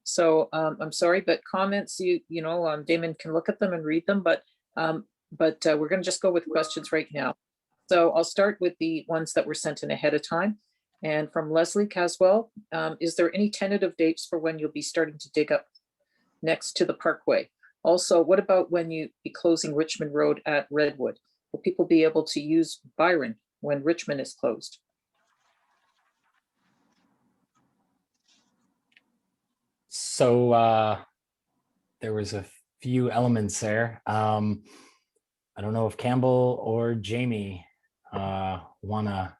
So I'm sorry, but comments, Damon can look at them and read them, but we're going to just go with questions right now. So I'll start with the ones that were sent in ahead of time. And from Leslie Caswell, is there any tentative dates for when you'll be starting to dig up next to the parkway? Also, what about when you be closing Richmond Road at Redwood? Will people be able to use Byron when Richmond is closed? So there was a few elements there. I don't know if Campbell or Jaimie want to.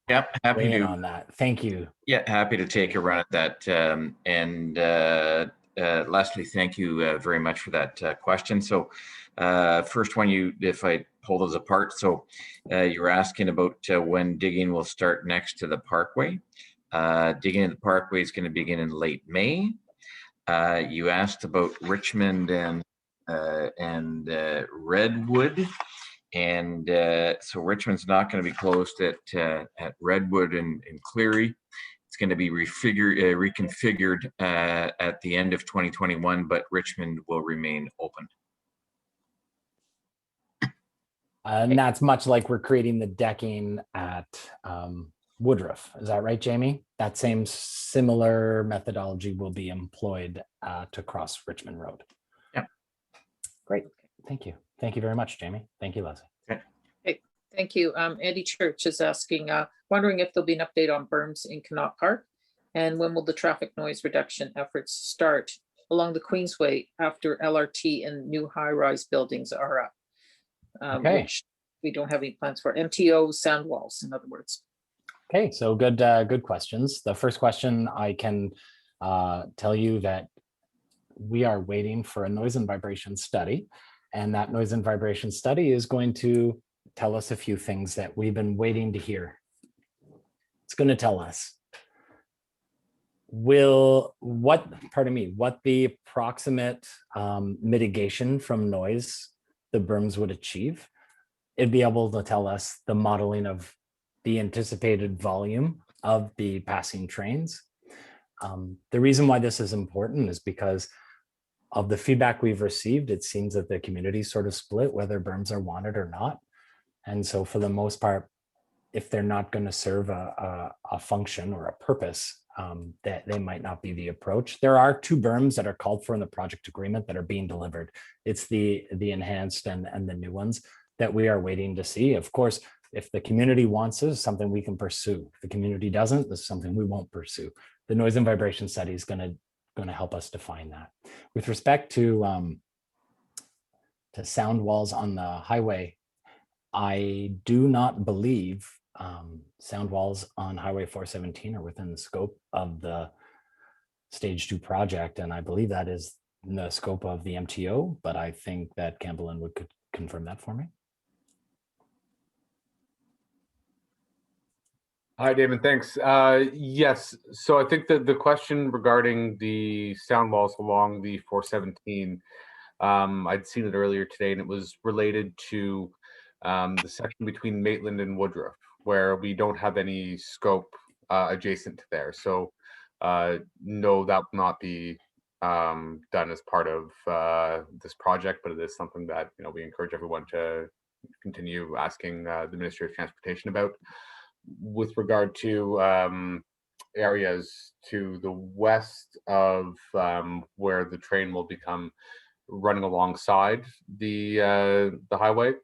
Yep, happy to on that. Thank you. Yeah, happy to take a run at that. Leslie, thank you very much for that question. So first one, if I pull those apart, so you were asking about when digging will start next to the parkway. Digging in the parkway is going to begin in late May. You asked about Richmond and Redwood. And so Richmond's not going to be closed at Redwood and Cleary. It's going to be reconfigured at the end of 2021, but Richmond will remain open. And that's much like we're creating the decking at Woodruff. Is that right, Jaimie? That same similar methodology will be employed to cross Richmond Road. Yeah. Great. Thank you. Thank you very much, Jaimie. Thank you, Leslie. Okay, thank you. Andy Church is asking, wondering if there'll be an update on berms in Connaught Park, And when will the traffic noise reduction efforts start along the Queensway after LRT and new high-rise buildings are up? Okay. Which we don't have any plans for. MTO sound walls, in other words. Okay, so good questions. The first question, I can tell you that we are waiting for a noise and vibration study, and that noise and vibration study is going to tell us a few things that we've been waiting to hear. It's going to tell us what the approximate mitigation from noise the berms would achieve. It'd be able to tell us the modeling of the anticipated volume of the passing trains. The reason why this is important is because of the feedback we've received. It seems that the community sort of split whether berms are wanted or not. And so for the most part, if they're not going to serve a function or a purpose, that they might not be the approach. There are 2 berms that are called for in the project agreement that are being delivered. It's the enhanced and the new ones that we are waiting to see. Of course, if the community wants this, something we can pursue. If the community doesn't, this is something we won't pursue. The noise and vibration study is going to help us define that. With respect to sound walls on the highway, I do not believe sound walls on Highway 417 are within the scope of the Stage 2 project, and I believe that is in the scope of the MTO, but I think that Campbell and Inwood could confirm that for me. Hi, Damon. Thanks. Yes. So I think that the question regarding the sound walls along the 417, I'd seen it earlier today, and it was related to the section between Maitland and Woodruff, where we don't have any scope adjacent to there. So no, that will not be done as part of this project, but it is something that we encourage everyone to continue asking the Ministry of Transportation about. With regard to areas to the west of where the train will become running alongside the highway,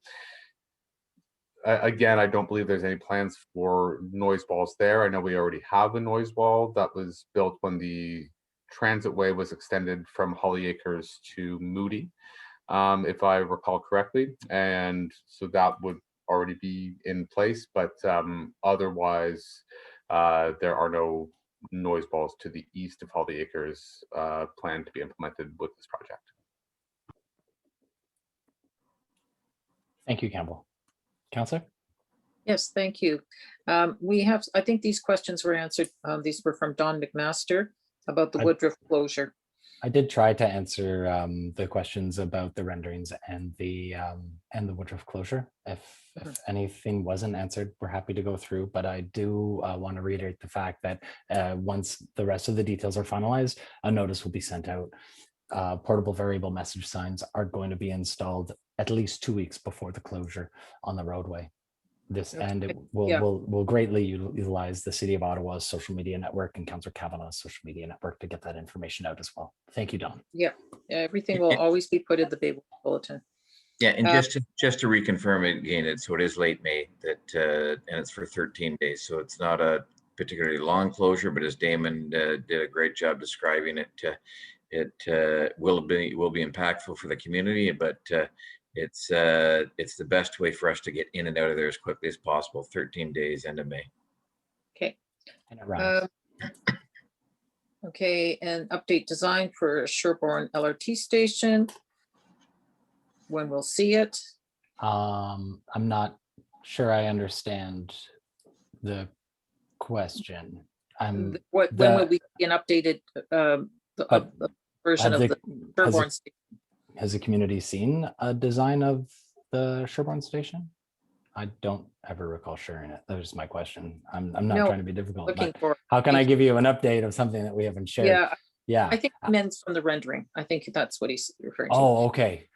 again, I don't believe there's any plans for noise walls there. I know we already have a noise wall that was built when the transitway was extended from Holly Acres to Moody, if I recall correctly, and so that would already be in place, but otherwise there are no noise walls to the east of Holly Acres planned to be implemented with this project. Thank you, Campbell. Councillor? Yes, thank you. We have, I think these questions were answered. These were from Don McMaster about the Woodruff closure. I did try to answer the questions about the renderings and the Woodruff closure. If anything wasn't answered, we're happy to go through, but I do want to reiterate the fact that once the rest of the details are finalized, a notice will be sent out. Portable variable message signs are going to be installed at least 2 weeks before the closure on the roadway. And it will greatly utilize the City of Ottawa's social media network and Councillor Kavanagh's social media network to get that information out as well. Thank you, Don. Yeah, everything will always be put in the Babel bulletin. Yeah, and just to reconfirm it again, so it is late May that, and it's for 13 days. So it's not a particularly long closure, but as Damon did a great job describing it, it will be impactful for the community, but it's the best way for us to get in and out of there as quickly as possible. 13 days, end of May. Okay. And it runs. Okay, and update design for Sherbourne LRT station. When we'll see it. I'm not sure I understand the question. When will we see an updated version of the Sherbourne station? Has the community seen a design of the Sherbourne station? I don't ever recall sharing it. That was my question. I'm not trying to be difficult. How can I give you an update of something that we haven't shared? Yeah. I think he meant from the rendering. I think that's what he's referring to. Oh, okay.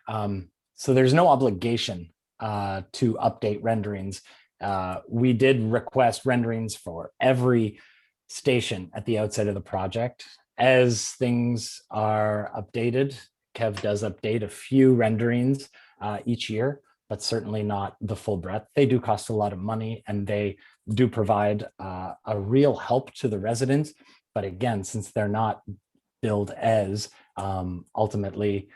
So there's no obligation to update renderings. We did request renderings for every station at the outset of the project. As things are updated, Kev does update a few renderings each year, but certainly not the full breadth. They do cost a lot of money and they do provide a real help to the residents, But again, since they're not billed as, ultimately,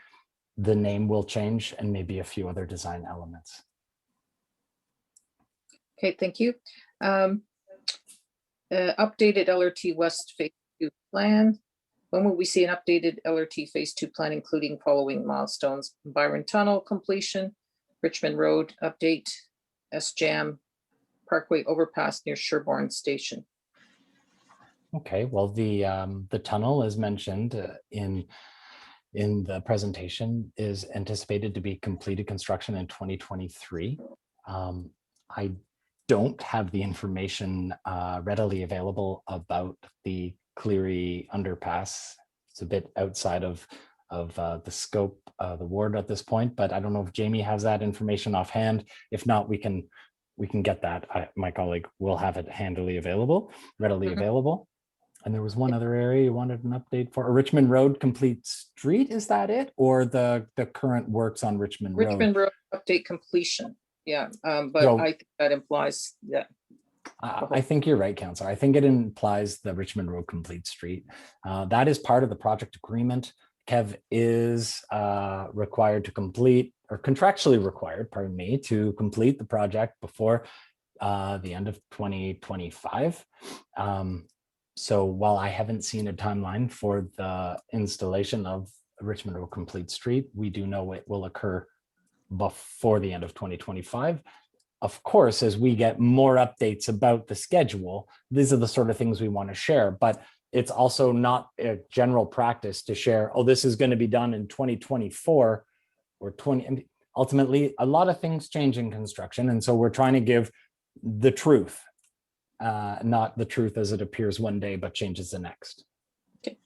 the name will change and maybe a few other design elements. Okay, thank you. Updated LRT West Phase 2 plan. When will we see an updated LRT Phase 2 plan, including following milestones? Byron Tunnel completion, Richmond Road update, SJAM Parkway overpass near Sherborne Station. Okay, well, the tunnel, as mentioned in the presentation, is anticipated to be completed construction in 2023. I don't have the information readily available about the Cleary underpass. It's a bit outside of the scope of the ward at this point, but I don't know if Jaimie has that information offhand. If not, we can get that. My colleague will have it readily available. And there was one other area you wanted an update for. Richmond Road complete street, is that it? Or the current works on Richmond Road? Richmond Road update completion. Yeah, but So, I think that implies that. I think you're right, Councillor. I think it implies the Richmond Road complete street. That is part of the project agreement. Kev is required to complete, or contractually required, pardon me, to complete the project before the end of 2025. So while I haven't seen a timeline for the installation of Richmond Road complete street, we do know it will occur before the end of 2025. Of course, as we get more updates about the schedule, these are the sort of things we want to share, but it's also not a general practice to share, oh, this is going to be done in 2024 or 20. And ultimately, a lot of things change in construction. And so we're trying to give the truth, not the truth as it appears one day, but changes the next. Okay.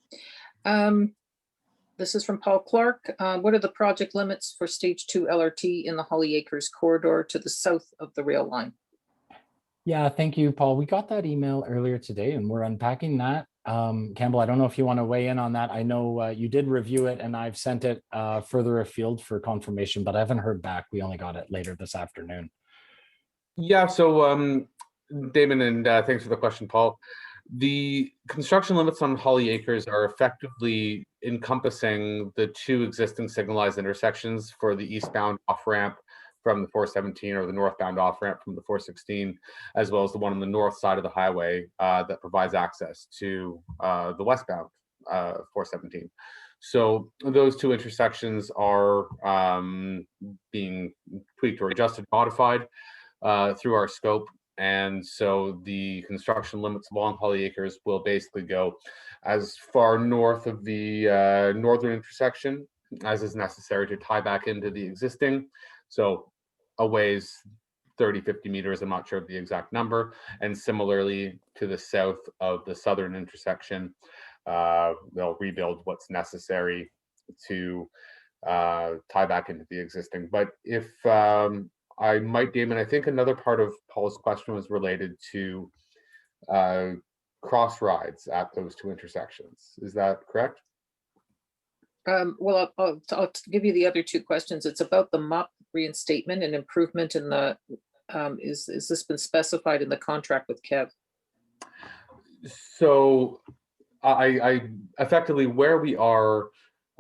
This is from Paul Clark. What are the project limits for stage 2 LRT in the Holly Acres corridor to the south of the rail line? Yeah, thank you, Paul. We got that email earlier today and we're unpacking that. Campbell, I don't know if you want to weigh in on that. I know you did review it and I've sent it further afield for confirmation, but I haven't heard back. We only got it later this afternoon. Yeah, so Damon, and thanks for the question, Paul. The construction limits on Holly Acres are effectively encompassing the two existing signalized intersections for the eastbound off-ramp from the 417 or the northbound off-ramp from the 416, as well as the one on the north side of the highway that provides access to the westbound 417. So those two intersections are being tweaked or adjusted, modified through our scope. And so the construction limits along Holly Acres will basically go as far north of the northern intersection as is necessary to tie back into the existing. So a ways 30, 50 meters, I'm not sure of the exact number. And similarly to the south of the southern intersection, they'll rebuild what's necessary to tie back into the existing. But if I might, Damon, I think another part of Paul's question was related to cross rides at those two intersections. Is that correct? Well, I'll give you the other two questions. It's about the MUP reinstatement and improvement in the, is this been specified in the contract with Kev? So I effectively, where we are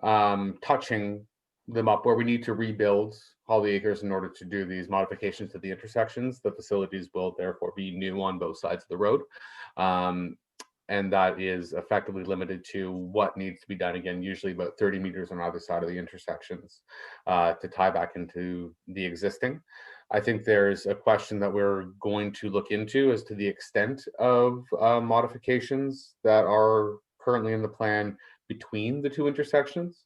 touching them up, where we need to rebuild Holly Acres in order to do these modifications to the intersections, the facilities will therefore be new on both sides of the road. And that is effectively limited to what needs to be done, again, usually about 30 meters on either side of the intersections to tie back into the existing. I think there's a question that we're going to look into as to the extent of modifications that are currently in the plan between the two intersections.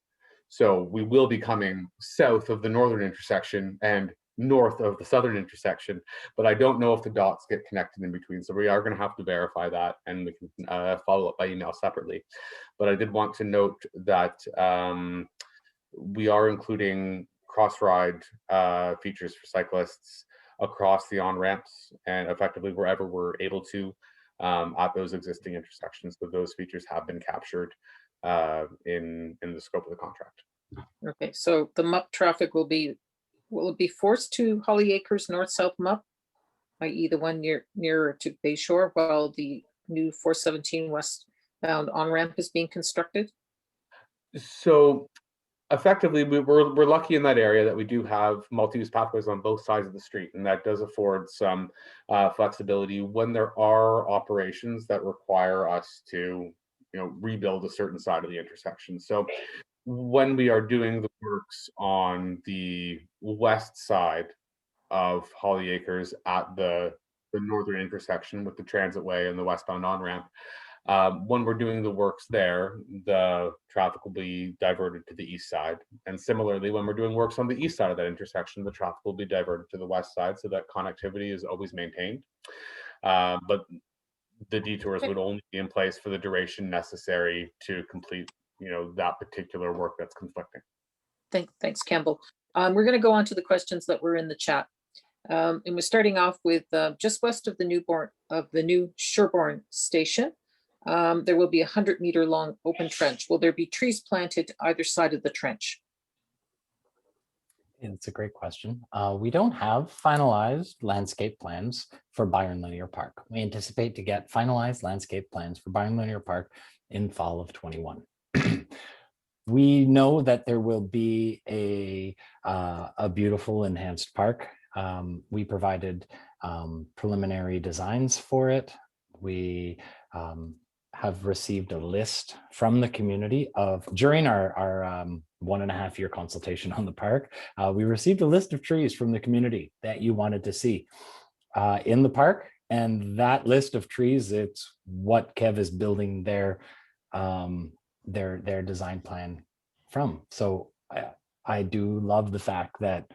So we will be coming south of the northern intersection and north of the southern intersection, but I don't know if the dots get connected in between. So we are going to have to verify that, and we can follow up by email separately. But I did want to note that we are including cross-ride features for cyclists across the on-ramps and effectively wherever we're able to at those existing intersections. So those features have been captured in the scope of the contract. Okay, so the MUP traffic will it be forced to Holly Acres north-south MUP, i.e. the one nearer to Bayshore, while the new 417 west westbound on-ramp is being constructed? So effectively, we're lucky in that area that we do have multi-use pathways on both sides of the street, and that does afford some flexibility when there are operations that require us to, rebuild a certain side of the intersection. So when we are doing the works on the west side of Holly Acres at the northern intersection with the transitway and the westbound on-ramp, when we're doing the works there, the traffic will be diverted to the east side. And similarly, when we're doing works on the east side of that intersection, the traffic will be diverted to the west side so that connectivity is always maintained. But the detours would only be in place for the duration necessary to complete, that particular work that's conflicting. Thanks, Campbell. We're going to go on to the questions that were in the chat. And we're starting off with just west of the new Sherborne station. There will be a 100-meter long open trench. Will there be trees planted either side of the trench? It's a great question. We don't have finalized landscape plans for Byron Linear Park. We anticipate to get finalized landscape plans for Byron Linear Park in fall of 21. We know that there will be a beautiful enhanced park. We provided preliminary designs for it. We have received a list from the community during our 1.5-year consultation on the park. We received a list of trees from the community that you wanted to see in the park, and that list of trees, it's what Kev is building their design plan from. So I do love the fact that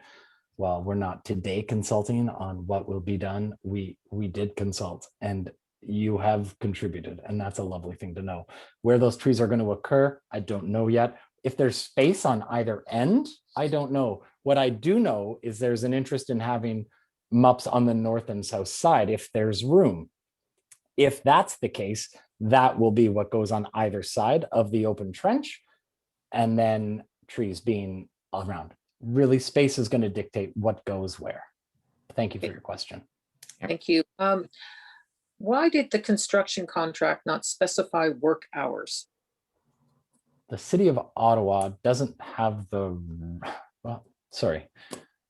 while we're not today consulting on what will be done, we did consult and you have contributed, and that's a lovely thing to know. Where those trees are going to occur, I don't know yet. If there's space on either end, I don't know. What I do know is there's an interest in having MUPs on the north and south side if there's room. If that's the case, that will be what goes on either side of the open trench, and then trees being around. Really, space is going to dictate what goes where. Thank you for your question. Thank you. Why did the construction contract not specify work hours? The city of Ottawa doesn't have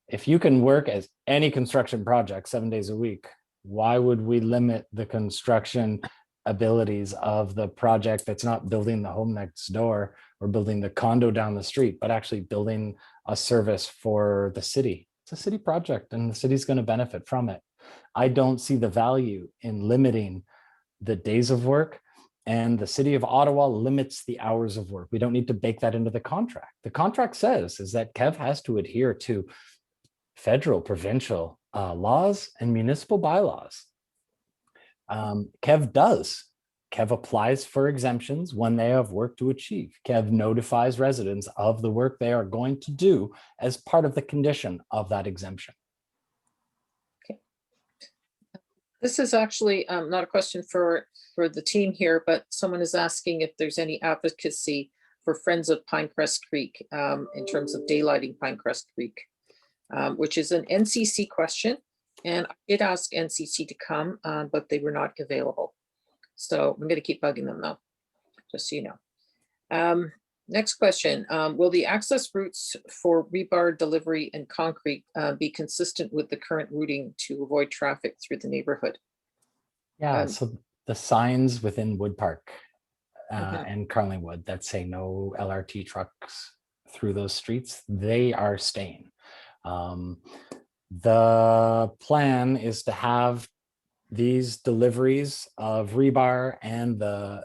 if you can work as any construction project 7 days a week, why would we limit the construction abilities of the project that's not building the home next door or building the condo down the street, but actually building a service for the city? It's a city project and the city's going to benefit from it. I don't see the value in limiting the days of work, and the city of Ottawa limits the hours of work. We don't need to bake that into the contract. The contract says is that Kev has to adhere to federal, provincial laws and municipal bylaws. Kev does. Kev applies for exemptions when they have work to achieve. Kev notifies residents of the work they are going to do as part of the condition of that exemption. Okay. This is actually not a question for the team here, but someone is asking if there's any advocacy for Friends of Pinecrest Creek in terms of daylighting Pinecrest Creek, which is an NCC question. And I did ask NCC to come, but they were not available. So I'm going to keep bugging them though, just so you know. Next question, will the access routes for rebar delivery and concrete be consistent with the current routing to avoid traffic through the neighborhood? Yeah, so the signs within Wood Park Mhm. and Carlingwood that say no LRT trucks through those streets, they are staying. The plan is to have these deliveries of rebar and the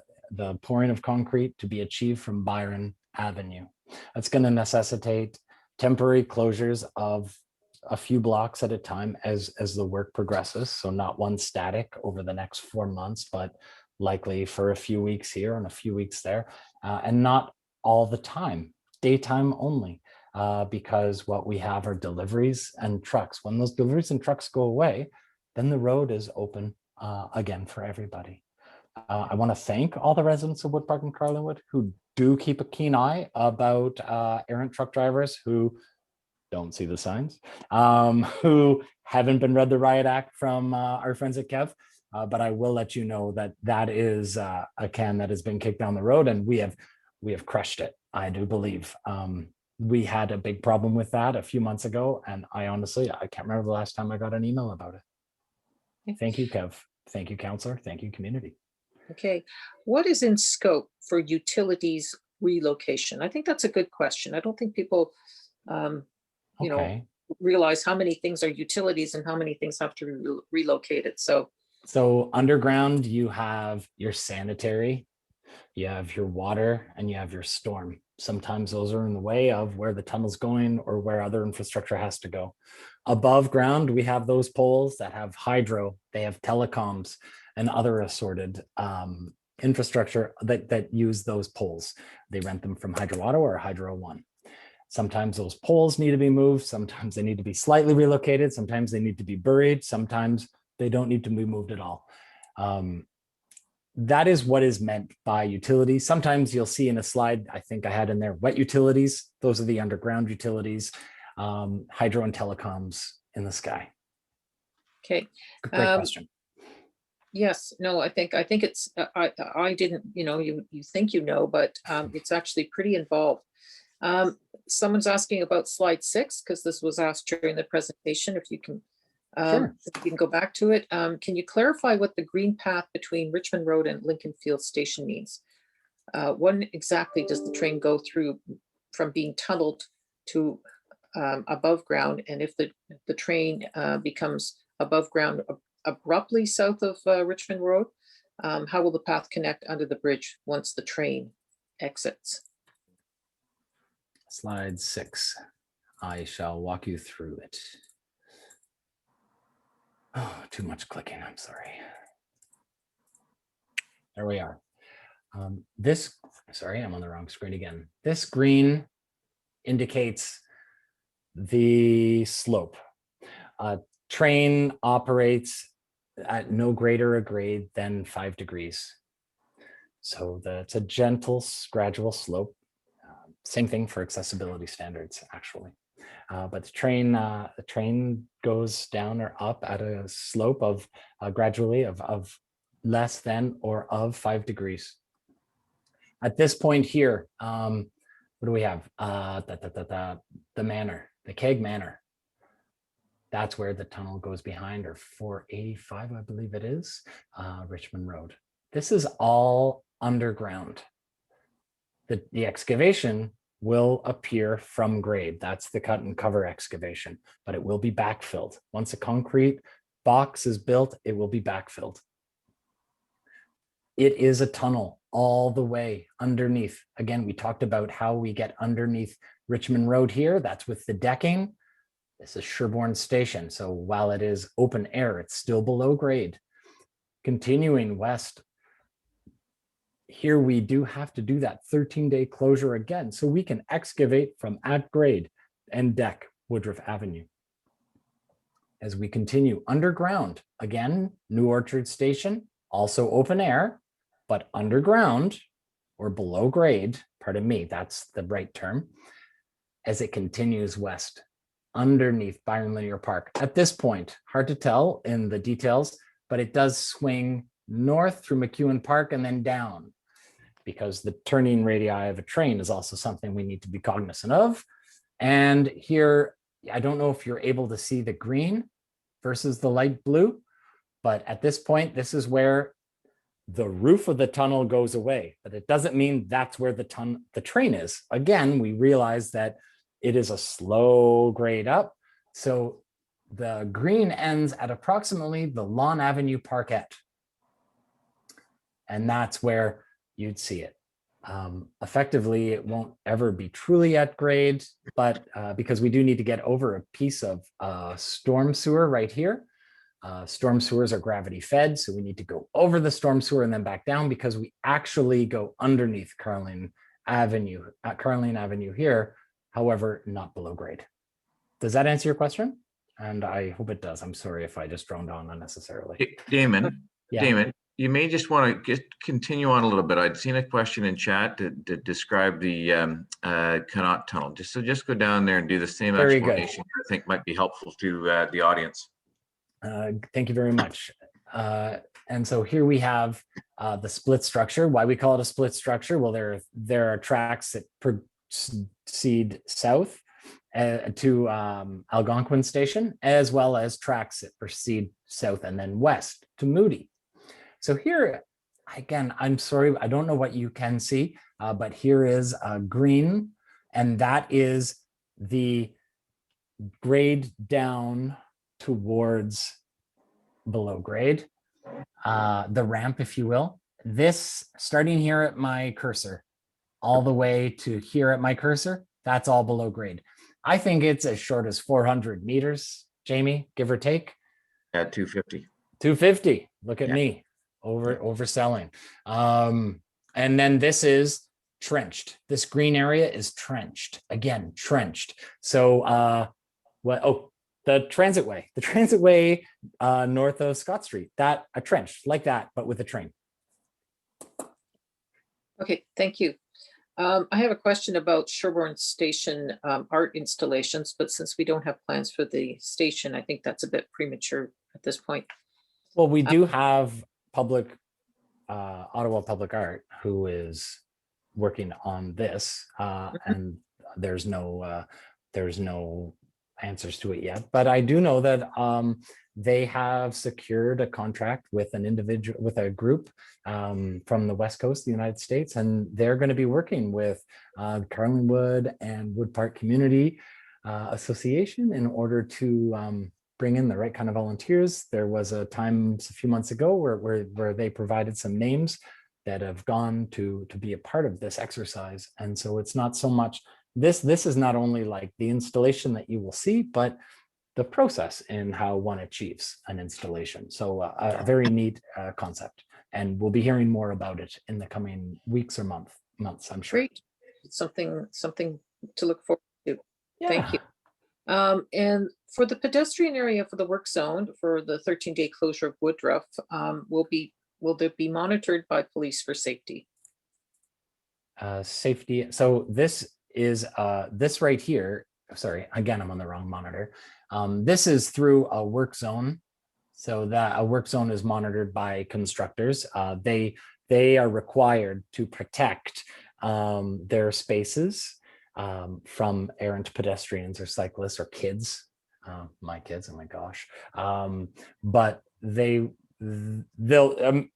pouring of concrete to be achieved from Byron Avenue. That's going to necessitate temporary closures of a few blocks at a time as the work progresses. So not one static over the next 4 months, but likely for a few weeks here and a few weeks there, and not all the time, daytime only. Because what we have are deliveries and trucks. When those deliveries and trucks go away, then the road is open again for everybody. I want to thank all the residents of Wood Park and Carlingwood who do keep a keen eye about errant truck drivers who don't see the signs, who haven't been read the riot act from our friends at Kev. but I will let you know that that is a can that has been kicked down the road, and we have crushed it. I do believe. We had a big problem with that a few months ago, and I can't remember the last time I got an email about it. Thank you, Kev. Thank you, councillor. Thank you, community. Okay, what is in scope for utilities relocation? I think that's a good question. I don't think people, you know, Okay. realize how many things are utilities and how many things have to be relocated. So underground, you have your sanitary, you have your water, and you have your storm. Sometimes those are in the way of where the tunnel's going or where other infrastructure has to go. Above ground, we have those poles that have hydro, they have telecoms and other assorted infrastructure that use those poles. They rent them from Hydro Ottawa or Hydro One. Sometimes those poles need to be moved. Sometimes they need to be slightly relocated. Sometimes they need to be buried. Sometimes they don't need to be moved at all. That is what is meant by utilities. Sometimes you'll see in a slide, I think I had in there, wet utilities. Those are the underground utilities, hydro and telecoms in the sky. okay. Great question. Yes, no, I think it's, I didn't, you think, but it's actually pretty involved. Someone's asking about slide 6, because this was asked during the presentation. If you can, Sure. if you can go back to it. Can you clarify what the green path between Richmond Road and Lincoln Field Station means? When exactly does the train go through from being tunneled to above ground? And if the train becomes above ground abruptly south of Richmond Road, how will the path connect under the bridge once the train exits? Slide 6. I shall walk you through it. Oh, too much clicking. I'm sorry. There we are. Sorry, I'm on the wrong screen again. This green indicates the slope. Train operates at no greater a grade than 5 degrees. So that's a gentle, gradual slope. Same thing for accessibility standards, actually. But the train goes down or up at a slope of gradually of less than or of 5 degrees. At this point here, what do we have? The manor, the Keg Manor. That's where the tunnel goes behind, or 485, I believe it is, Richmond Road. This is all underground. The excavation will appear from grade. That's the cut and cover excavation, but it will be backfilled. Once a concrete box is built, it will be backfilled. It is a tunnel all the way underneath. Again, we talked about how we get underneath Richmond Road here. That's with the decking. This is Sherbourne Station. So while it is open air, it's still below grade. Continuing west, here we do have to do that 13-day closure again, so we can excavate from at grade and deck Woodruff Avenue. As we continue underground, again, New Orchard Station, also open air, but underground or below grade, pardon me, that's the right term, as it continues west underneath Byron Linear Park. At this point, hard to tell in the details, but it does swing north through McEwen Park and then down, because the turning radii of a train is also something we need to be cognizant of. And here, I don't know if you're able to see the green versus the light blue, but at this point, this is where the roof of the tunnel goes away, but it doesn't mean that's where the train is. Again, we realize that it is a slow grade up. So the green ends at approximately the Lawn Avenue Parkette. And that's where you'd see it. Effectively, it won't ever be truly at grade, but because we do need to get over a piece of storm sewer right here. Storm sewers are gravity fed, so we need to go over the storm sewer and then back down, because we actually go underneath Caroline Avenue here, however, not below grade. Does that answer your question? And I hope it does. I'm sorry if I just droned on unnecessarily. Damon, Yeah. Damon, you may just want to continue on a little bit. I'd seen a question in chat to describe the Connaught Tunnel. Just go down there and do the same Very explanation. good. I think might be helpful to the audience. Thank you very much. And so here we have the split structure. Why we call it a split structure? Well, there are tracks that proceed south to Algonquin Station, as well as tracks that proceed south and then west to Moody. So here, again, I'm sorry, I don't know what you can see, but here is green, and that is the grade down towards below grade, the ramp, if you will. This, starting here at my cursor, all the way to here at my cursor, that's all below grade. I think it's as short as 400 meters, Jaimie, give or take. At 250. 250, look at Yeah. me, overselling. And then this is trenched. This green area is trenched, again, trenched. So the transitway north of Scott Street, that a trench like that, but with a train. Okay, thank you. I have a question about Sherbourne Station art installations, but since we don't have plans for the station, I think that's a bit premature at this point. Well, we do have Ottawa Public Art, who is working on this, and there's no answers to it yet. But I do know that they have secured a contract with an individual, with a group from the West Coast of the United States, and they're going to be working with Carlingwood and Wood Park Community Association in order to bring in the right kind of volunteers. There was a time a few months ago where they provided some names that have gone to be a part of this exercise. And so it's not so much, this is not only like the installation that you will see, but the process in how one achieves an installation. So a very neat concept. And we'll be hearing more about it in the coming weeks or months, I'm sure. Great, something to look forward to. Yeah. Thank you. And for the pedestrian area for the work zone for the 13-day closure of Woodruff, will there be monitored by police for safety? Safety. So this is this right here. Sorry, again, I'm on the wrong monitor. This is through a work zone. So that a work zone is monitored by constructors. They are required to protect their spaces from errant pedestrians or cyclists or kids. My kids, oh my gosh. But they'll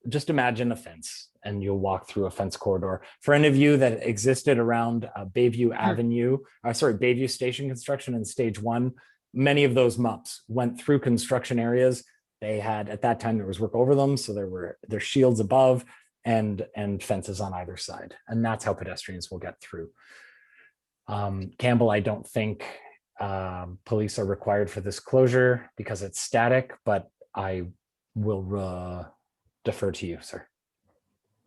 just imagine a fence and you'll walk through a fence corridor. For any of you that existed around Bayview Avenue, Bayview Station construction in stage 1, many of those MUPs went through construction areas. They had, at that time, there was work over them. So there's shields above and fences on either side. And that's how pedestrians will get through. Campbell, I don't think police are required for this closure because it's static, but I will defer to you, sir.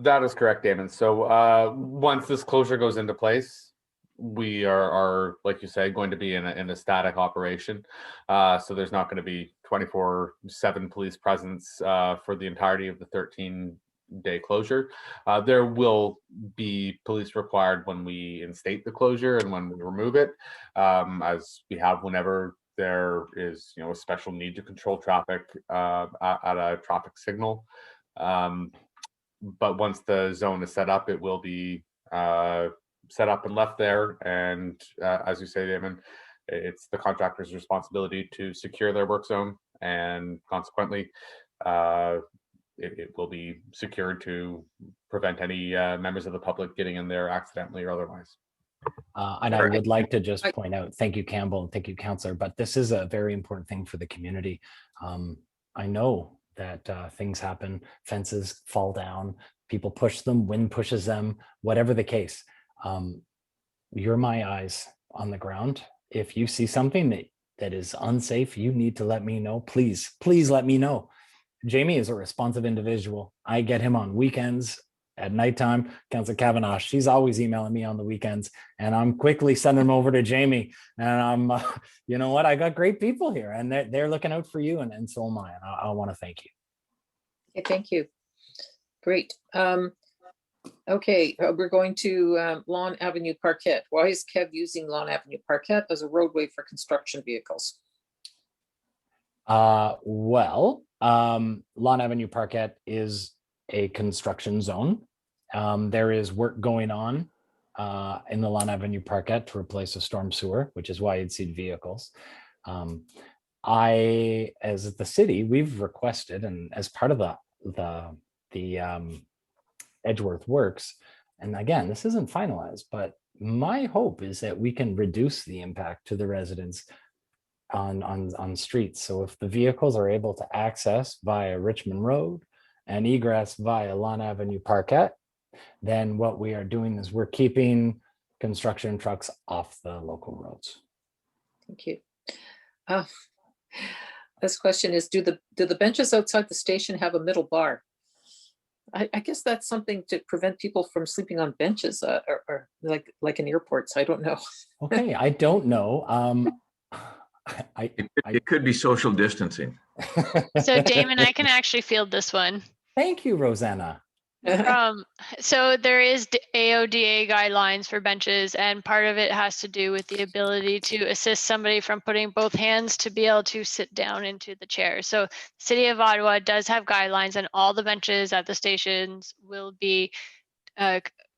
That is correct, Damon. So once this closure goes into place, we are like you say, going to be in a static operation. So there's not going to be 24/7 police presence for the entirety of the 13-day closure. There will be police required when we instate the closure and when we remove it, as we have whenever there is, a special need to control traffic at a traffic signal. But once the zone is set up, it will be set up and left there. And as you say, Damon, it's the contractor's responsibility to secure their work zone, and consequently, it will be secured to prevent any members of the public getting in there accidentally or otherwise. And I would like to just point out, thank you, Campbell, and thank you, Councillor, but this is a very important thing for the community. I know that things happen, fences fall down, people push them, wind pushes them, whatever the case. You're my eyes on the ground. If you see something that is unsafe, you need to let me know. Please let me know. Jaimie is a responsive individual. I get him on weekends at nighttime. Councilor Kavanagh, she's always emailing me on the weekends, and I'm quickly sending them over to Jaimie. And I'm, you know what? I got great people here, and they're looking out for you, and so am I. And I want to thank you. Okay, thank you. Great. Okay, we're going to Lawn Avenue Parquet. Why is Kev using Lawn Avenue Parquet as a roadway for construction vehicles? Well, Lawn Avenue Parkette is a construction zone. There is work going on in the Lawn Avenue Parkette to replace a storm sewer, which is why you'd see vehicles. As the city, we've requested, and as part of the Edgeworth works, and again, this isn't finalized, but my hope is that we can reduce the impact to the residents on streets. So if the vehicles are able to access via Richmond Road and egress via Lawn Avenue Parkette, then what we are doing is we're keeping construction trucks off the local roads. Thank you. This question is, do the benches outside the station have a middle bar? I guess that's something to prevent people from sleeping on benches or like in airports. I don't know. Okay, I don't know. It could be social distancing. So Damon, I can actually field this one. Thank you, Rosanna. So there is AODA guidelines for benches, and part of it has to do with the ability to assist somebody from putting both hands to be able to sit down into the chair. So the City of Ottawa does have guidelines, and all the benches at the stations will be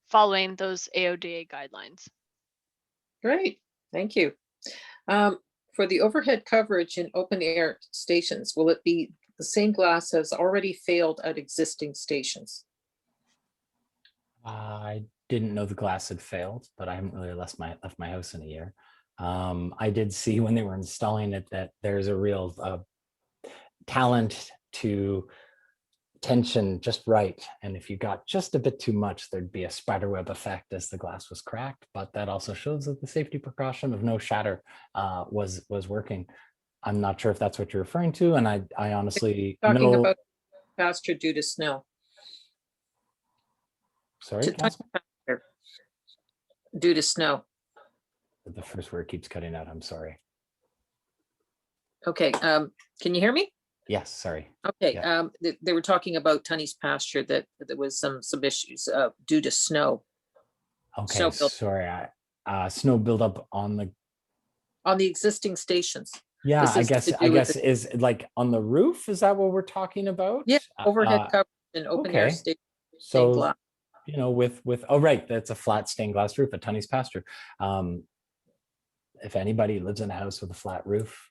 following those AODA guidelines. Great, thank you. For the overhead coverage in open air stations, will it be the same glass as already failed at existing stations? I didn't know the glass had failed, but I haven't really left my house in a year. I did see when they were installing it that there's a real talent to tension just right. And if you got just a bit too much, there'd be a spiderweb effect as the glass was cracked. But that also shows that the safety precaution of no shatter was working. I'm not sure if that's what you're referring to. And I honestly Talking know. about faster due to snow. Sorry, due to snow. The first word keeps cutting out. I'm sorry. Okay, can you hear me? Yes, sorry. Okay, Yeah. they were talking about Tunney's pasture, that there was some issues due to snow. Okay, Snow build- sorry. Snow buildup on the existing stations. Yeah, This I is guess to do with is like on the roof. Is that what we're talking about? Yeah, overhead coverage in open air okay. station. So you know, with oh right, that's a flat stained glass roof at Tunney's pasture. If anybody lives in a house with a flat roof,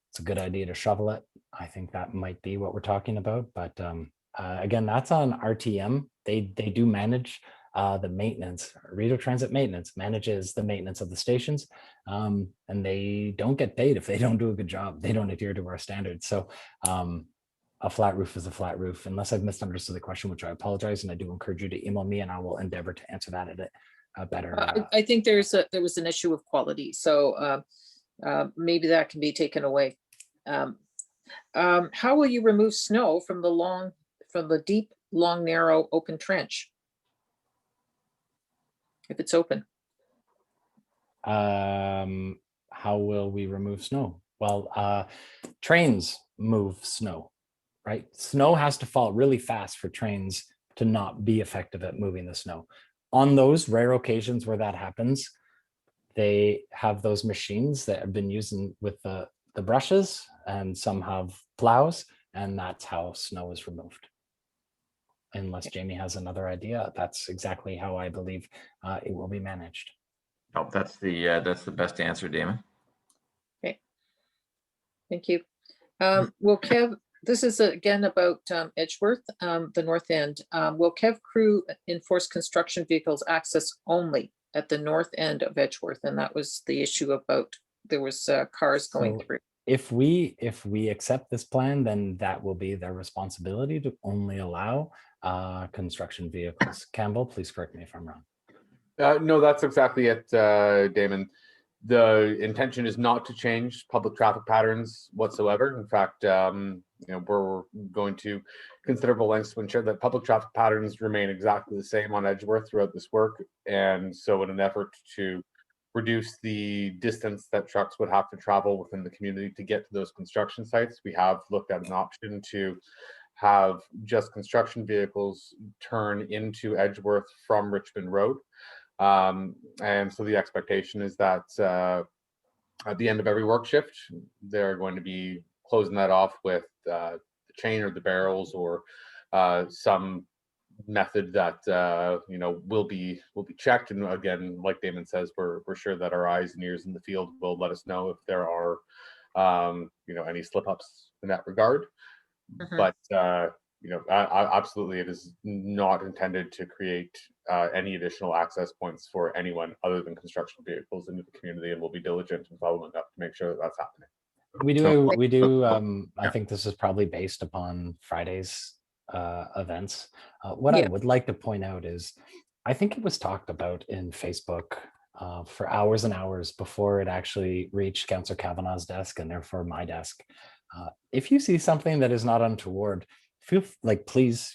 it's a good idea to shovel it. I think that might be what we're talking about. But again, that's on RTM. They do manage the maintenance. Rideau Transit Maintenance manages the maintenance of the stations, and they don't get paid if they don't do a good job. They don't adhere to our standards. So a flat roof is a flat roof, unless I've misunderstood the question, which I apologize. And I do encourage you to email me and I will endeavor to answer that at a better. I think there was an issue of quality. So maybe that can be taken away. How will you remove snow from the deep, long, narrow, open trench? If it's open. How will we remove snow? Well, trains move snow, right? Snow has to fall really fast for trains to not be effective at moving the snow. On those rare occasions where that happens, they have those machines that have been using with the brushes, and some have plows, and that's how snow is removed. Unless Jaimie has another idea, that's exactly how I believe it will be managed. Oh, that's the best answer, Damon. Okay, thank you. Will Kev, this is again about Edgeworth, the north end. Will Kev crew enforce construction vehicles access only at the north end of Edgeworth? And that was the issue about there was cars going through. If we accept this plan, then that will be their responsibility to only allow construction vehicles. Campbell, please correct me if I'm wrong. No, that's exactly it, Damon. The intention is not to change public traffic patterns whatsoever. In fact, we're going to considerable lengths to ensure that public traffic patterns remain exactly the same on Edgeworth throughout this work. And so in an effort to reduce the distance that trucks would have to travel within the community to get to those construction sites, we have looked at an option to have just construction vehicles turn into Edgeworth from Richmond Road. And so the expectation is that at the end of every work shift, they're going to be closing that off with chain or the barrels, or some method that will be checked. And again, like Damon says, we're sure that our eyes and ears in the field will let us know if there are any slip ups in that regard. But absolutely, it is not intended to create any additional access points for anyone other than construction vehicles into the community, and we'll be diligent in following up to make sure that that's happening. We do. I think this is probably based upon Friday's events. What I would like to point out is, I think it was talked about in Facebook for hours and hours before it actually reached Councillor Kavanagh's desk and therefore my desk. If you see something that is not untoward, feel like, please,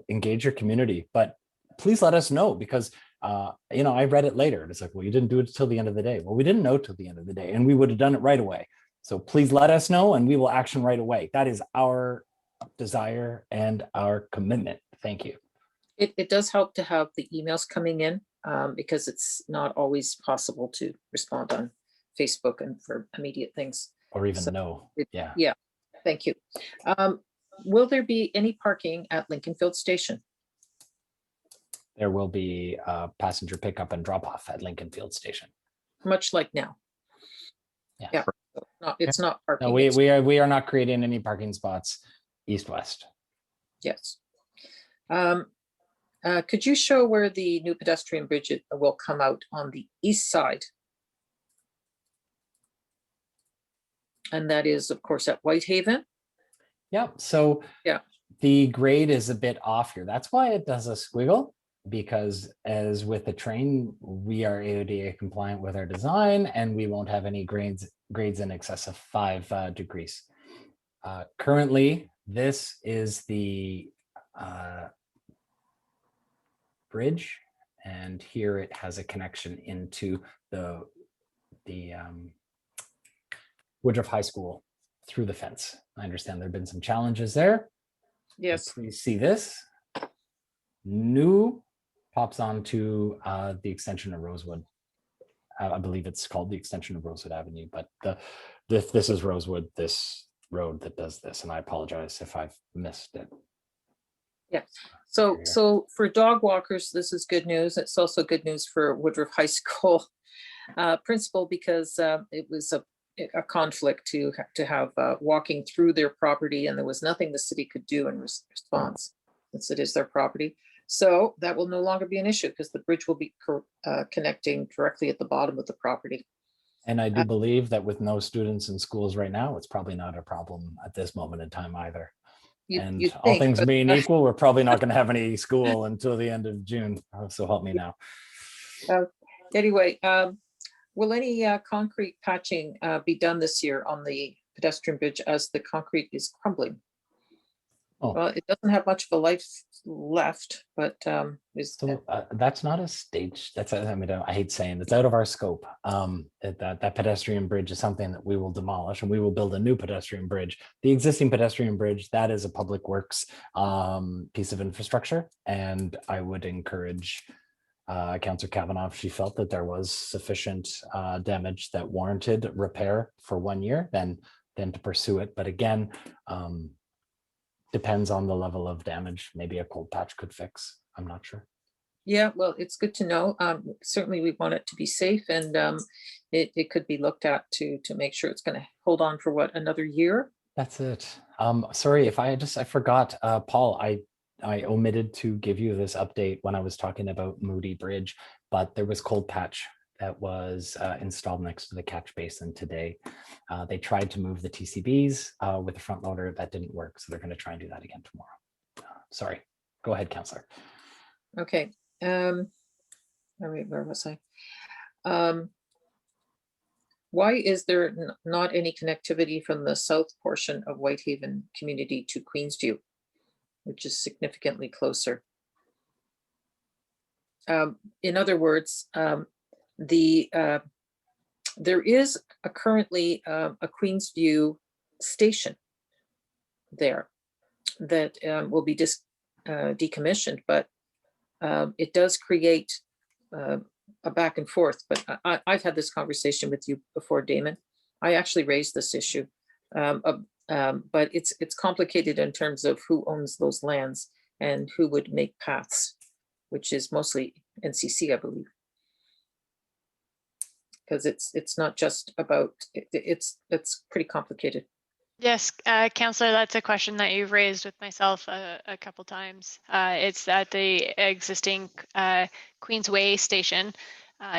engage your community, but please let us know, because I read it later and it's like, well, you didn't do it till the end of the day. Well, we didn't know till the end of the day, and we would have done it right away. So please let us know and we will action right away. That is our desire and our commitment. Thank you. It does help to have the emails coming in because it's not always possible to respond on Facebook and for immediate things. Or even no. Yeah. Yeah. Thank you. Will there be any parking at Lincoln Field Station? There will be passenger pickup and drop off at Lincoln Field Station. Much like now. Yeah. It's not parking. No, we are not creating any parking spots east-west. Yes. Could you show where the new pedestrian bridge will come out on the east side? And that is, of course, at Whitehaven. Yeah. So the grade is a bit off here. That's why it does a squiggle, because as with the train, we are AODA compliant with our design, and we won't have any grades in excess of 5 degrees. Currently, this is the bridge, and here it has a connection into the Woodruff High School through the fence. I understand there have been some challenges there. Yes. Please see this. New pops onto the extension of Rosewood. I believe it's called the extension of Rosewood Avenue, but this is Rosewood, this road that does this, and I apologize if I've missed it. Yeah. So for dog walkers, this is good news. It's also good news for Woodruff High School principal, because it was a conflict to have walking through their property, and there was nothing the city could do in response, since it is their property. So that will no longer be an issue, because the bridge will be connecting directly at the bottom of the property. And I do believe that with no students in schools right now, it's probably not a problem at this moment in time either. All things being equal, we're probably not going to have any school until the end of June. So help me now. Anyway, will any concrete patching be done this year on the pedestrian bridge as the concrete is crumbling? Oh. Well, it doesn't have much of a life left, but that's not a stage. I hate saying it's out of our scope. That pedestrian bridge is something that we will demolish, and we will build a new pedestrian bridge. The existing pedestrian bridge, that is a public works piece of infrastructure, and I would encourage Councillor Kavanagh, if she felt that there was sufficient damage that warranted repair for 1 year, then to pursue it. But again, depends on the level of damage. Maybe a cold patch could fix. I'm not sure. Yeah, well, it's good to know. Certainly we want it to be safe, and it could be looked at to make sure it's going to hold on for another year. That's it. Sorry if I forgot, Paul, I omitted to give you this update when I was talking about Moody Bridge, but there was cold patch that was installed next to the catch basin today. They tried to move the TCBs with the front loader. That didn't work, so they're going to try and do that again tomorrow. Sorry, go ahead, Councillor. Okay. Where was I? Why is there not any connectivity from the south portion of Whitehaven community to Queensview, which is significantly closer? In other words, there is currently a Queensview station there that will be decommissioned, but it does create a back and forth. But I've had this conversation with you before, Damon. I actually raised this issue of But it's complicated in terms of who owns those lands and who would make paths, which is mostly NCC, I believe. Because it's not just about, it's pretty complicated. Yes, Councillor, that's a question that you've raised with myself a couple times. It's at the existing Queens Way station.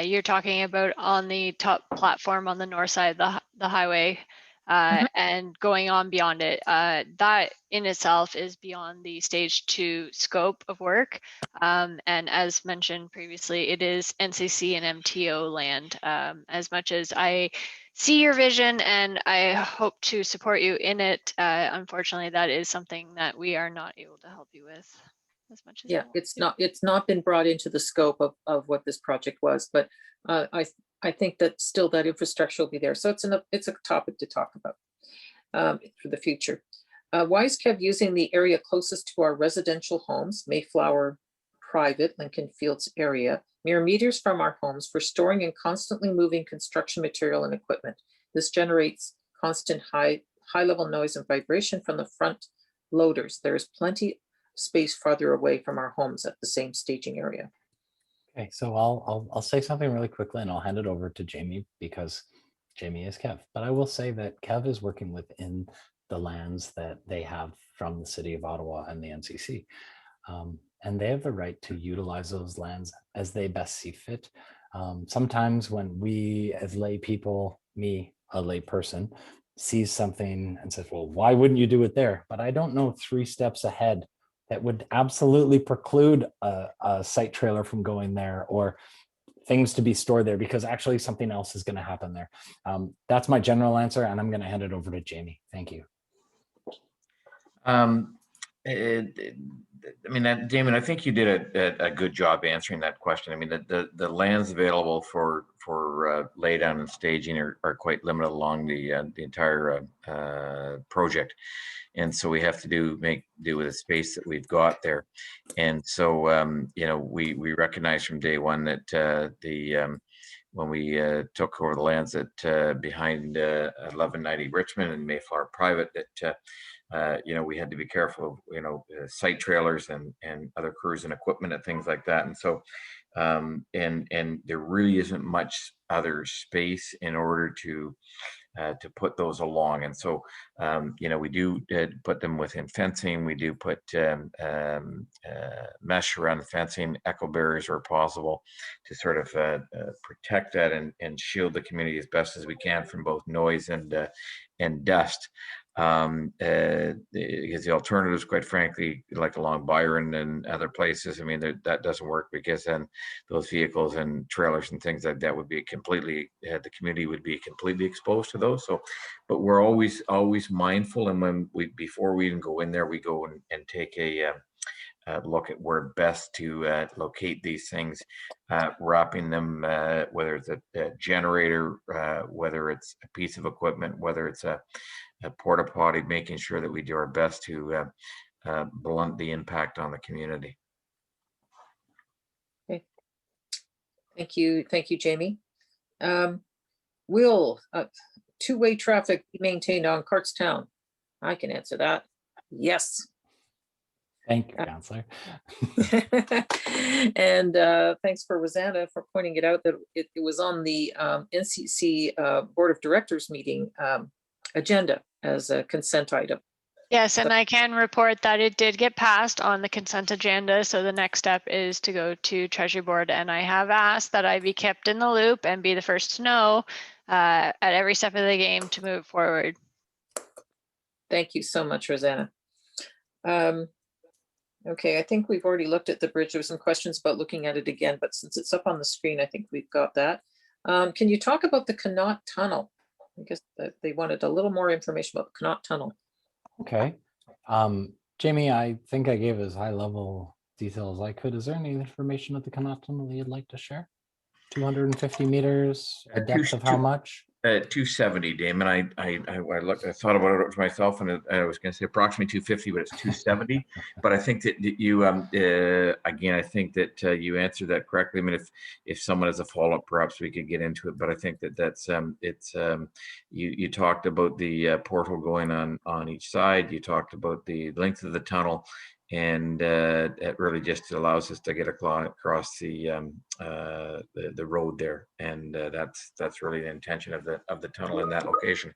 You're talking about on the top platform on the north side of the highway, and going on beyond it. That in itself is beyond the stage 2 scope of work. And as mentioned previously, it is NCC and MTO land. As much as I see your vision and I hope to support you in it, unfortunately, that is something that we are not able to help you with as much as Yeah, it's not been brought into the scope of what this project was, but I think that still that infrastructure will be there. So it's a topic to talk about for the future. Why is Kev using the area closest to our residential homes, Mayflower Private, Lincoln Fields area, mere meters from our homes for storing and constantly moving construction material and equipment? This generates constant high level noise and vibration from the front loaders. There is plenty space farther away from our homes at the same staging area. Okay, so I'll say something really quickly and I'll hand it over to Jaimie because Jaimie is Kev. But I will say that Kev is working within the lands that they have from the city of Ottawa and the NCC. And they have the right to utilize those lands as they best see fit. Sometimes when we as lay people, me, a lay person, sees something and says, well, why wouldn't you do it there? But I don't know 3 steps ahead that would absolutely preclude a site trailer from going there or things to be stored there because actually something else is going to happen there. That's my general answer, and I'm going to hand it over to Jaimie. Thank you. I mean, Damon, I think you did a good job answering that question. I mean, the lands available for laydown and staging are quite limited along the entire project, and so we have to make do with the space that we've got there. And so you know, we recognize from day one that when we took over the lands that behind 1190 Richmond and Mayflower Private, that you know, we had to be careful of, you know, site trailers and other crews and equipment and things like that. And so and there really isn't much other space in order to put those along. And so you know, we do put them within fencing. We do put mesh around the fencing, echo barriers where possible, to sort of protect that and shield the community as best as we can from both noise and dust. Because the alternatives, quite frankly, like along Byron and other places, I mean, that doesn't work, because then those vehicles and trailers and things like that would be completely, the community would be completely exposed to those. So, but we're always mindful, and when before we even go in there, we go and take a look at where best to locate these things, wrapping them, whether it's a generator, whether it's a piece of equipment, whether it's a porta potty, making sure that we do our best to blunt the impact on the community. Okay. Thank you, Jaimie. Will two-way traffic be maintained on Cartstown? I can answer that. Yes. Thank you, Councillor. And thanks for Rosanna for pointing it out that it was on the NCC Board of Directors meeting agenda as a consent item. Yes, and I can report that it did get passed on the consent agenda. So the next step is to go to Treasury Board, and I have asked that I be kept in the loop and be the first to know at every step of the game to move forward. Thank you so much, Rosanna. Okay, I think we've already looked at the bridge. There were some questions about looking at it again, but since it's up on the screen, I think we've got that. Can you talk about the Connaught Tunnel? I guess that they wanted a little more information about the Connaught Tunnel. Okay. Jaimie, I think I gave as high level detail as I could. Is there any information of the Connaught Tunnel that you'd like to share? 250 meters, a depth of how much? 270, Damon. I looked, I thought about it to myself, and I was going to say approximately 250, but it's 270. But I think that you, again, I think that you answered that correctly. I mean, if someone has a follow-up, perhaps we could get into it. But I think that that's you talked about the portal going on each side. You talked about the length of the tunnel. And it really just allows us to get across the road there, and that's really the intention of the tunnel in that location.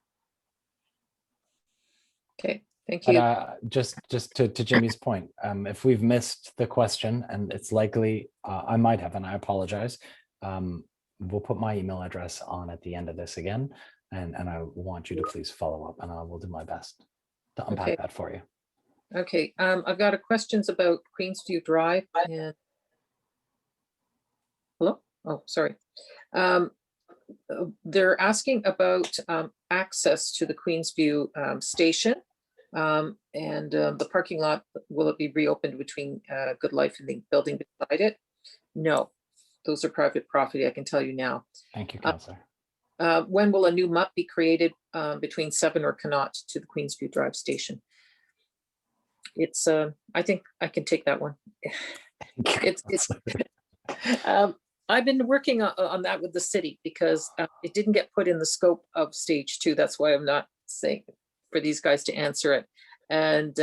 Okay, thank But you. just to Jamie's point, if we've missed the question, and it's likely I might have, and I apologize, we'll put my email address on at the end of this again, and I want you to please follow up, and I will do my best to unpack that for you. Okay, I've got a questions about Queensview Drive and hello? Oh, sorry. They're asking about access to the Queensview station and the parking lot. Will it be reopened between Good Life and the building beside it? No, those are private property, I can tell you now. Thank you, Councillor. When will a new MUP be created between Seven or Connaught to the Queensview Drive station? It's I think I can take that one. I've been working on that with the city because it didn't get put in the scope of stage 2. That's why I'm not saying for these guys to answer it. And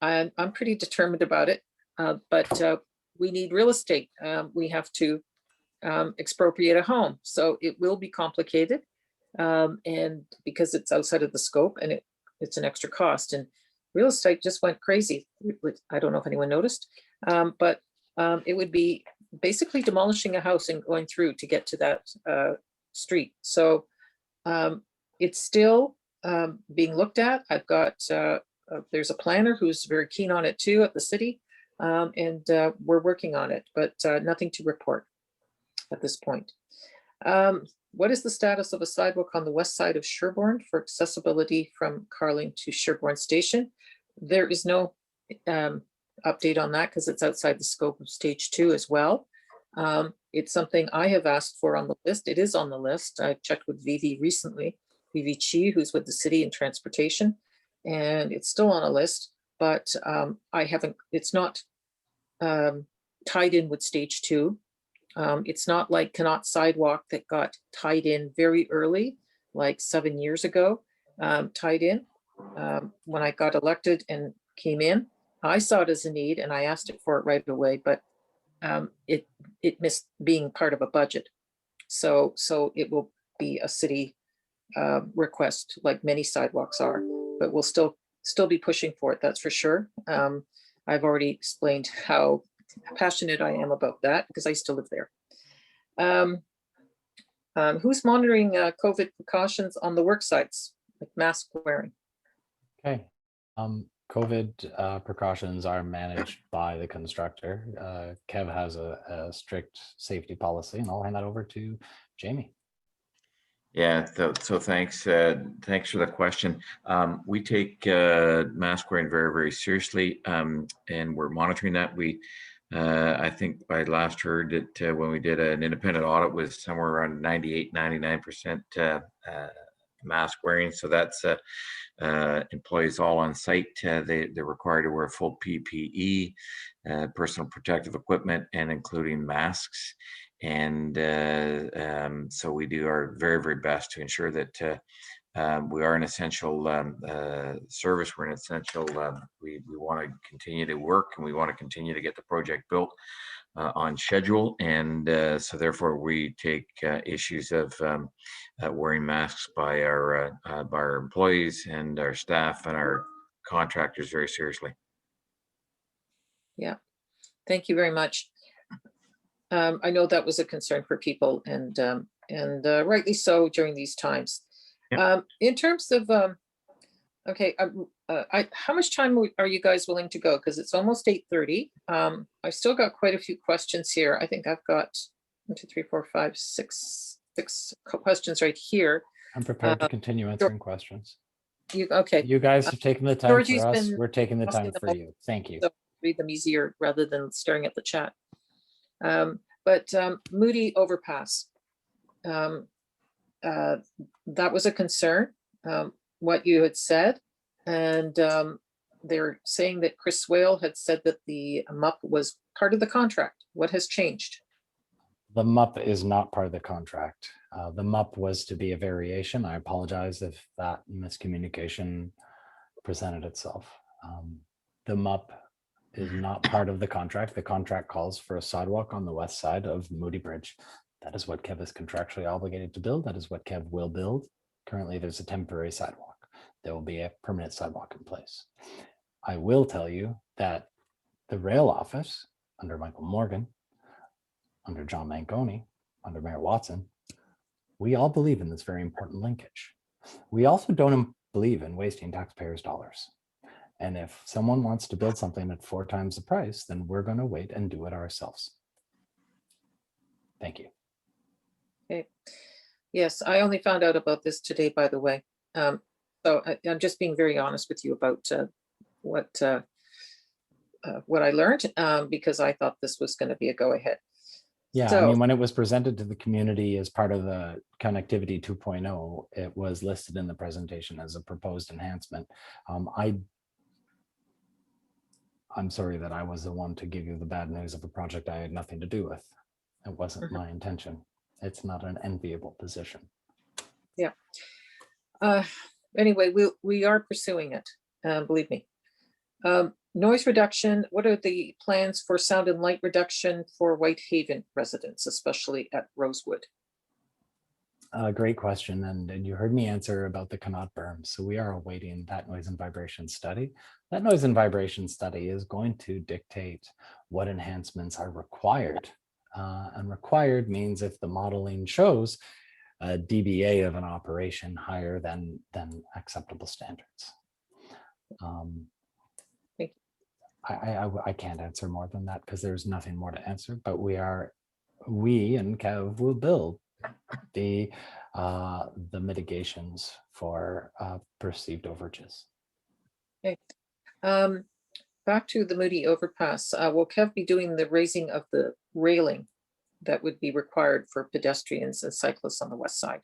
I'm pretty determined about it. But we need real estate. We have to expropriate a home. So it will be complicated. And because it's outside of the scope and it's an extra cost. And real estate just went crazy. I don't know if anyone noticed, but it would be basically demolishing a house and going through to get to that street. So it's still being looked at. I've got, there's a planner who's very keen on it too at the city, and we're working on it, but nothing to report at this point. What is the status of a sidewalk on the west side of Sherbourne for accessibility from Carling to Sherbourne Station? There is no update on that because it's outside the scope of stage 2 as well. It's something I have asked for on the list. It is on the list. I checked with Vivi recently, Vivi Chi, who's with the city and transportation, and it's still on a list, but I haven't, it's not tied in with stage 2. It's not like Connaught sidewalk that got tied in very early, like 7 years ago, tied in. When I got elected and came in, I saw it as a need and I asked it for it right away, but it missed being part of a budget. So it will be a city request like many sidewalks are, but we'll still be pushing for it, that's for sure. I've already explained how passionate I am about that because I still live there. Who's monitoring COVID precautions on the work sites, like mask wearing? Okay. COVID precautions are managed by the constructor. Kev has a strict safety policy, and I'll hand that over to Jaimie. Yeah, so thanks for the question. We take mask wearing very, very seriously, and we're monitoring that. I think I last heard that when we did an independent audit was somewhere around 98-99% mask wearing. So that's employees all on site. They're required to wear full PPE, personal protective equipment, and including masks. And so we do our very, very best to ensure that we are an essential service. We're an essential, we want to continue to work and we want to continue to get the project built on schedule. And so therefore we take issues of wearing masks by our employees and our staff and our contractors very seriously. Yeah, thank you very much. I know that was a concern for people and rightly so during these times. Yep. In terms of, okay, how much time are you guys willing to go? Because it's almost 8:30. I've still got quite a few questions here. I think I've got 1, 2, 3, 4, 5, 6 questions right here. I'm prepared to continue answering questions. Okay. You guys have taken the time Georgie's for us. We're taking the time for you. Thank you. So read them easier rather than staring at the chat. But Moody Overpass. that was a concern, what you had said. And they're saying that Chris Swale had said that the MUP was part of the contract. What has changed? The MUP is not part of the contract. The MUP was to be a variation. I apologize if that miscommunication presented itself. The MUP is not part of the contract. The contract calls for a sidewalk on the west side of Moody Bridge. That is what Kev is contractually obligated to build. That is what Kev will build. Currently, there's a temporary sidewalk. There will be a permanent sidewalk in place. I will tell you that the rail office under Michael Morgan, under John Manconi, under Mayor Watson, we all believe in this very important linkage. We also don't believe in wasting taxpayers' dollars. And if someone wants to build something at 4 times the price, then we're going to wait and do it ourselves. Thank you. Okay. Yes, I only found out about this today, by the way. So I'm just being very honest with you about what I learned, because I thought this was going to be a go-ahead. Yeah, So, I mean, when it was presented to the community as part of the Connectivity 2.0, it was listed in the presentation as a proposed enhancement. I'm sorry that I was the one to give you the bad news of a project I had nothing to do with. It wasn't my intention. It's not an enviable position. yeah. Anyway, we are pursuing it, believe me. Noise reduction, what are the plans for sound and light reduction for Whitehaven residents, especially at Rosewood? Great question. And you heard me answer about the Connaught berm. So we are awaiting that noise and vibration study. That noise and vibration study is going to dictate what enhancements are required. And required means if the modeling shows a dBA of an operation higher than acceptable standards. I can't answer more than that because there's nothing more to answer, but we and Kev will build the mitigations for perceived overages. Okay. Back to the Moody overpass. Will Kev be doing the raising of the railing that would be required for pedestrians and cyclists on the west side?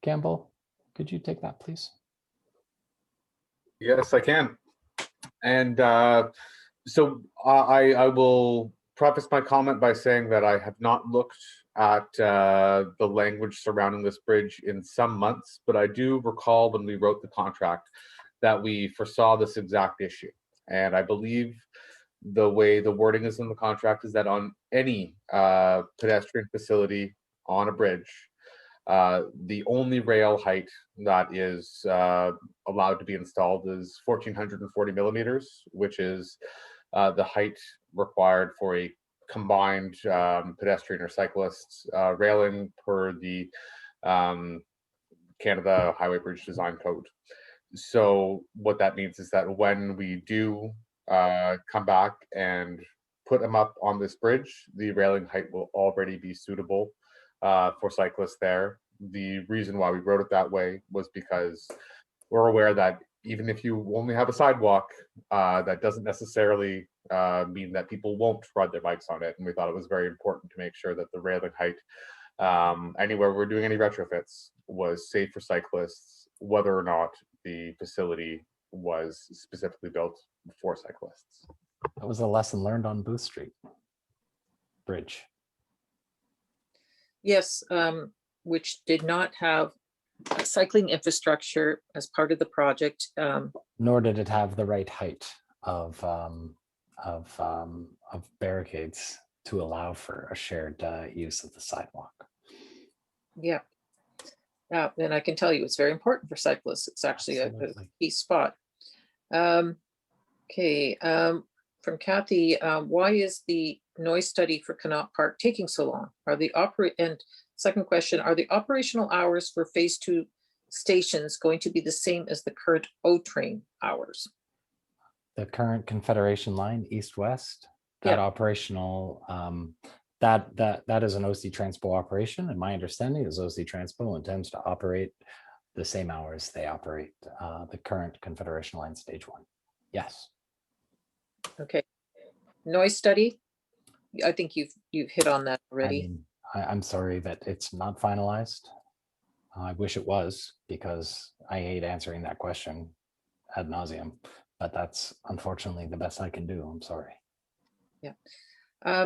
Campbell, could you take that, please? Yes, I can. And so I will preface my comment by saying that I have not looked at the language surrounding this bridge in some months, but I do recall when we wrote the contract that we foresaw this exact issue. And I believe the way the wording is in the contract is that on any pedestrian facility on a bridge, the only rail height that is allowed to be installed is 1,440 millimeters, which is the height required for a combined pedestrian or cyclist railing per the Canada Highway Bridge Design Code. So what that means is that when we do come back and put them up on this bridge, the railing height will already be suitable for cyclists there. The reason why we wrote it that way was because we're aware that even if you only have a sidewalk, that doesn't necessarily mean that people won't ride their bikes on it. And we thought it was very important to make sure that the railing height, anywhere we're doing any retrofits, was safe for cyclists, whether or not the facility was specifically built for cyclists. That was a lesson learned on Booth Street Bridge. Yes, which did not have cycling infrastructure as part of the project. Nor did it have the right height of barricades to allow for a shared use of the sidewalk. Yeah. And I can tell you it's very important for cyclists. It's actually a key spot. Okay, from Kathy, why is the noise study for Connaught Park taking so long? And second question, are the operational hours for phase 2 stations going to be the same as the current O-train hours? The current Confederation line, east-west, that operational, that is an OC TRANSPO operation. And my understanding is OC TRANSPO intends to operate the same hours they operate the current Confederation line stage 1. Yes. Okay. Noise study. I think you've hit on that already. I'm sorry that it's not finalized. I wish it was, because I hate answering that question ad nauseum, but that's unfortunately the best I can do. I'm sorry.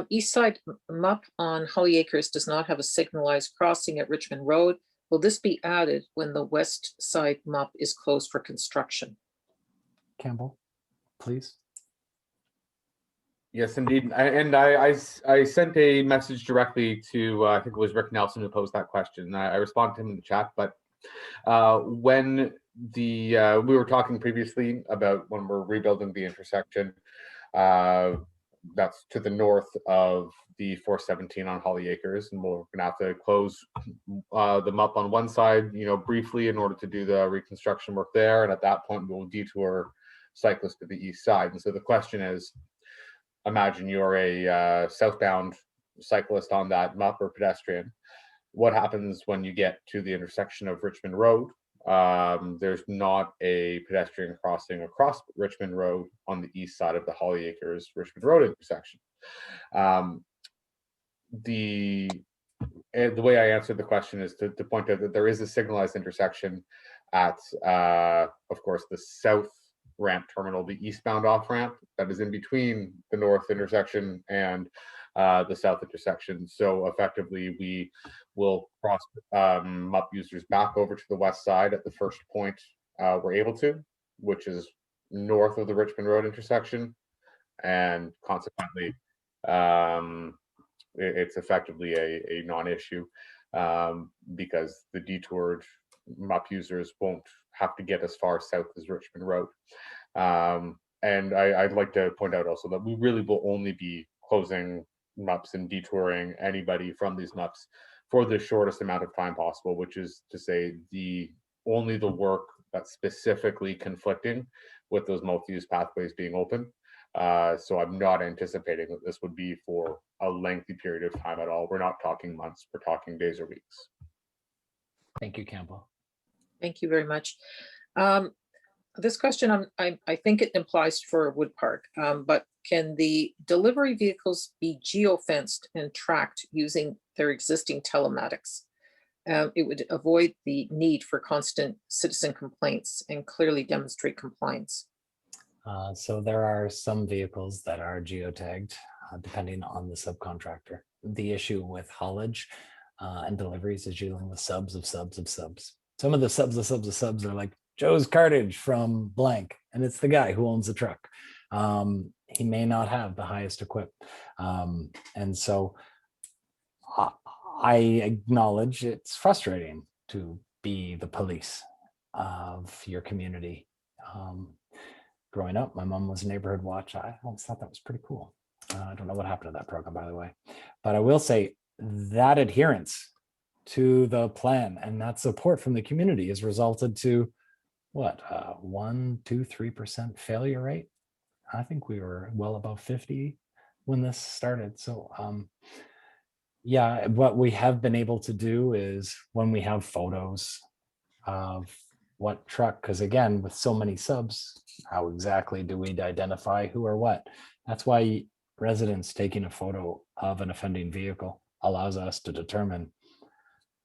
East side MUP on Holly Acres does not have a signalized crossing at Richmond Road. Will this be added when the west side MUP is closed for construction? Campbell, please. Yes, indeed. I sent a message directly to, I think it was Rick Nelson who posed that question. I responded to him in the chat, but when we were talking previously about when we're rebuilding the intersection, that's to the north of the 417 on Holly Acres, and we're gonna have to close them up on one side, briefly in order to do the reconstruction work there, and at that point we'll detour cyclists to the east side. And so the question is, imagine you're a southbound cyclist on that MUP or pedestrian. What happens when you get to the intersection of Richmond Road? There's not a pedestrian crossing across Richmond Road on the east side of the Holly Acres Richmond Road intersection. The way I answered the question is to point out that there is a signalized intersection at, of course, the south ramp terminal, the eastbound off ramp that is in between the north intersection and the south intersection. So effectively, we will cross MUP users back over to the west side at the first point we're able to, which is north of the Richmond Road intersection, and consequently, it's effectively a non-issue because the detoured MUP users won't have to get as far south as Richmond Road. And I'd like to point out also that we really will only be closing MUPs and detouring anybody from these MUPs for the shortest amount of time possible, which is to say only the work that's specifically conflicting with those multi-use pathways being open. So I'm not anticipating that this would be for a lengthy period of time at all. We're not talking months, we're talking days or weeks. Thank you, Campbell. Thank you very much. This question, I think it implies for Wood Park, but can the delivery vehicles be geo-fenced and tracked using their existing telematics? It would avoid the need for constant citizen complaints and clearly demonstrate compliance. So there are some vehicles that are geotagged, depending on the subcontractor. The issue with haulage and deliveries is dealing with subs of subs of subs. Some of the subs of subs of subs are like Joe's Cartage from blank, and it's the guy who owns the truck. He may not have the highest equipped. And so I acknowledge it's frustrating to be the police of your community. Growing up, my mom was a neighborhood watch. I always thought that was pretty cool. I don't know what happened to that program, by the way. But I will say that adherence to the plan and that support from the community has resulted to what, 1, 2, 3% failure rate. I think we were well above 50 when this started. So yeah, what we have been able to do is when we have photos of what truck, because again, with so many subs, how exactly do we identify who or what? That's why residents taking a photo of an offending vehicle allows us to determine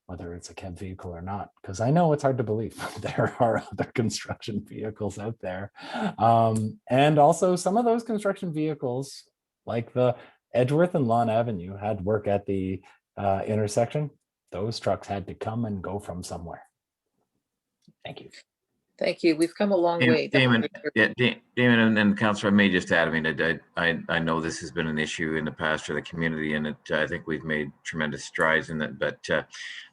whether it's a cab vehicle or not, because I know it's hard to believe there are other construction vehicles out there. And also some of those construction vehicles, like the Edgeworth and Lawn Avenue, had work at the intersection. Those trucks had to come and go from somewhere. Thank you. Thank you. We've come a long way. Damon, Damon and Councillor, I may just add, I mean, I know this has been an issue in the past for the community, and I think we've made tremendous strides in it. But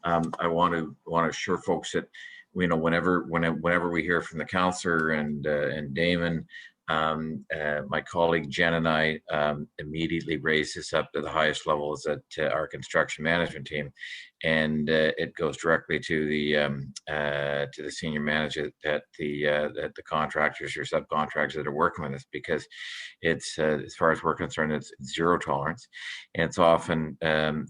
I want to assure folks that, you know, whenever we hear from the councillor and Damon, my colleague Jen and I immediately raise this up to the highest levels at our construction management team, and it goes directly to the senior manager at the contractors or subcontractors that are working with us, because it's as far as we're concerned, it's zero tolerance, and it's often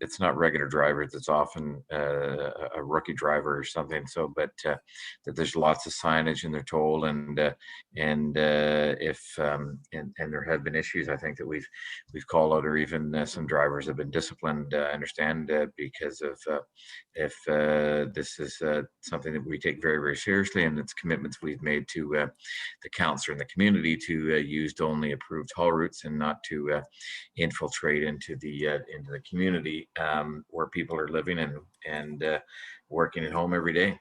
it's not regular drivers, it's often a rookie driver or something. So, but that there's lots of signage, and they're told, and if and there have been issues, I think that we've called out, or even some drivers have been disciplined. I understand because of if this is something that we take very, very seriously, and it's commitments we've made to the councillor and the community to use only approved haul routes and not to infiltrate into the community where people are living and working at home every day.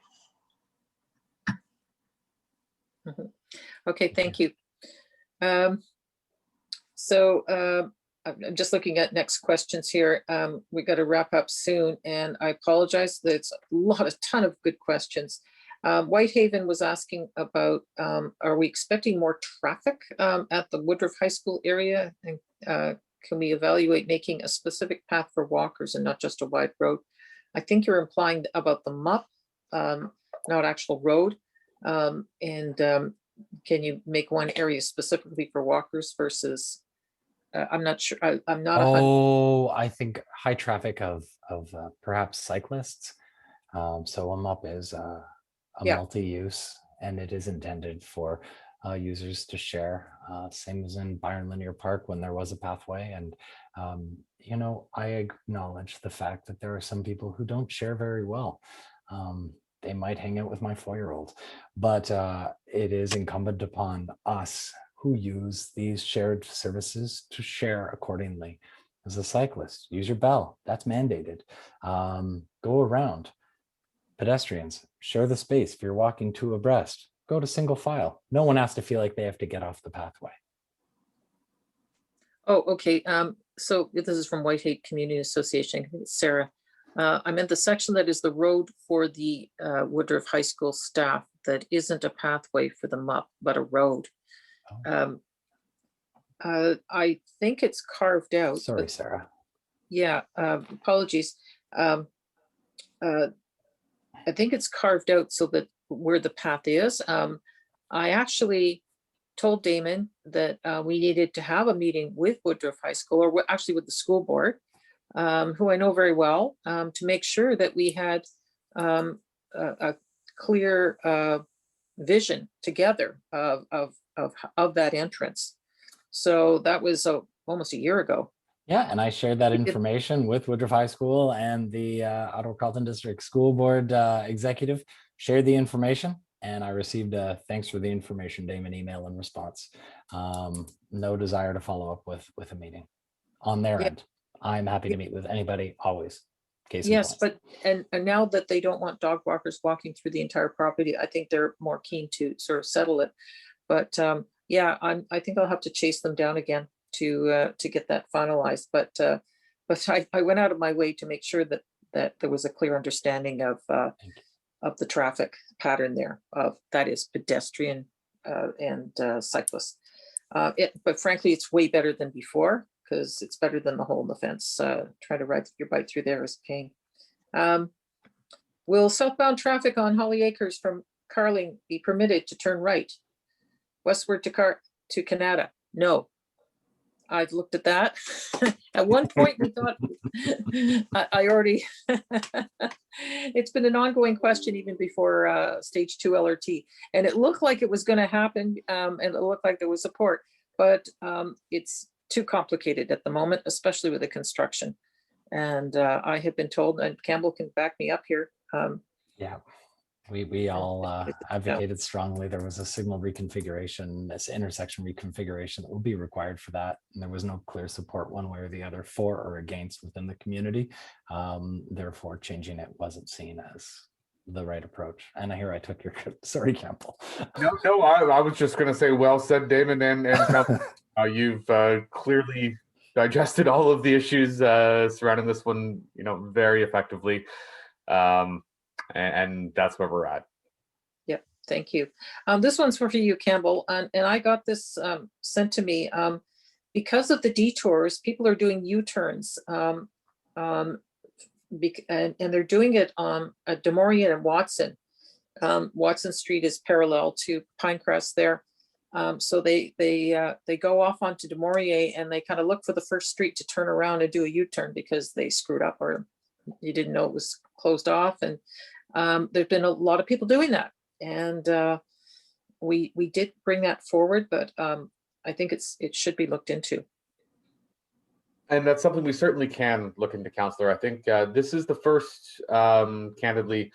Okay, thank you. I'm just looking at next questions here. We got to wrap up soon, and I apologize. There's a ton of good questions. Whitehaven was asking about, are we expecting more traffic at the Woodruff High School area? And can we evaluate making a specific path for walkers and not just a wide road? I think you're implying about the MUP, not actual road. Can you make one area specifically for walkers versus, I'm not sure, I'm not. Oh, I think high traffic of perhaps cyclists. So a MUP is a multi-use, and it is intended for users to share, same as in Byron Linear Park when there was a pathway. And you know, I acknowledge the fact that there are some people who don't share very well. They might hang out with my 4-year-old, but it is incumbent upon us who use these shared services to share accordingly. As a cyclist, use your bell, that's mandated. Go around. Pedestrians, share the space. If you're walking two abreast, go to single file. No one has to feel like they have to get off the pathway. Oh, okay. So this is from Whitehaven Community Association, Sarah. I'm in the section that is the road for the Woodruff High School staff that isn't a pathway for the MUP, but a road. I think it's carved out. Sorry, Sarah. Yeah, apologies. I think it's carved out so that where the path is. I actually told Damon that we needed to have a meeting with Woodruff High School, or actually with the school board, who I know very well, to make sure that we had a clear vision together of that entrance. So that was almost a year ago. Yeah, and I shared that information with Woodruff High School, and the Ottawa Carleton District School Board executive shared the information, and I received a thanks for the information, Damon, email in response. No desire to follow up with a meeting on their end. I'm happy to meet with anybody always. Yes, but and now that they don't want dog walkers walking through the entire property, I think they're more keen to sort of settle it. But yeah, I think I'll have to chase them down again to get that finalized. But I went out of my way to make sure that there was a clear understanding of the traffic pattern there, of that is pedestrian and cyclists. But frankly, it's way better than before, because it's better than the hole in the fence. Trying to ride your bike through there is a pain. Will southbound traffic on Holly Acres from Carling be permitted to turn right westward to Canada? No. I've looked at that. At one point we thought, I already, it's been an ongoing question even before stage 2 LRT. And it looked like it was going to happen, and it looked like there was support, but it's too complicated at the moment, especially with the construction. And I have been told, and Campbell can back me up here. Yeah, we all advocated strongly. There was a signal reconfiguration, this intersection reconfiguration that would be required for that. And there was no clear support one way or the other for or against within the community. Therefore, changing it wasn't seen as the right approach. And I hear I took your, sorry, Campbell. No, I was just going to say, well said, Damon, and you've clearly digested all of the issues surrounding this one, very effectively. And that's where we're at. Yep, thank you. This one's for you, Campbell, and I got this sent to me. Because of the detours, people are doing U-turns, and they're doing it at Des Moines and Watson. Watson Street is parallel to Pinecrest there. So they go off onto Des Moines and they kind of look for the first street to turn around and do a U-turn because they screwed up or you didn't know it was closed off. And there's been a lot of people doing that, and we did bring that forward, but I think it should be looked into. And that's something we certainly can look into, Councillor. I think this is the first, candidly,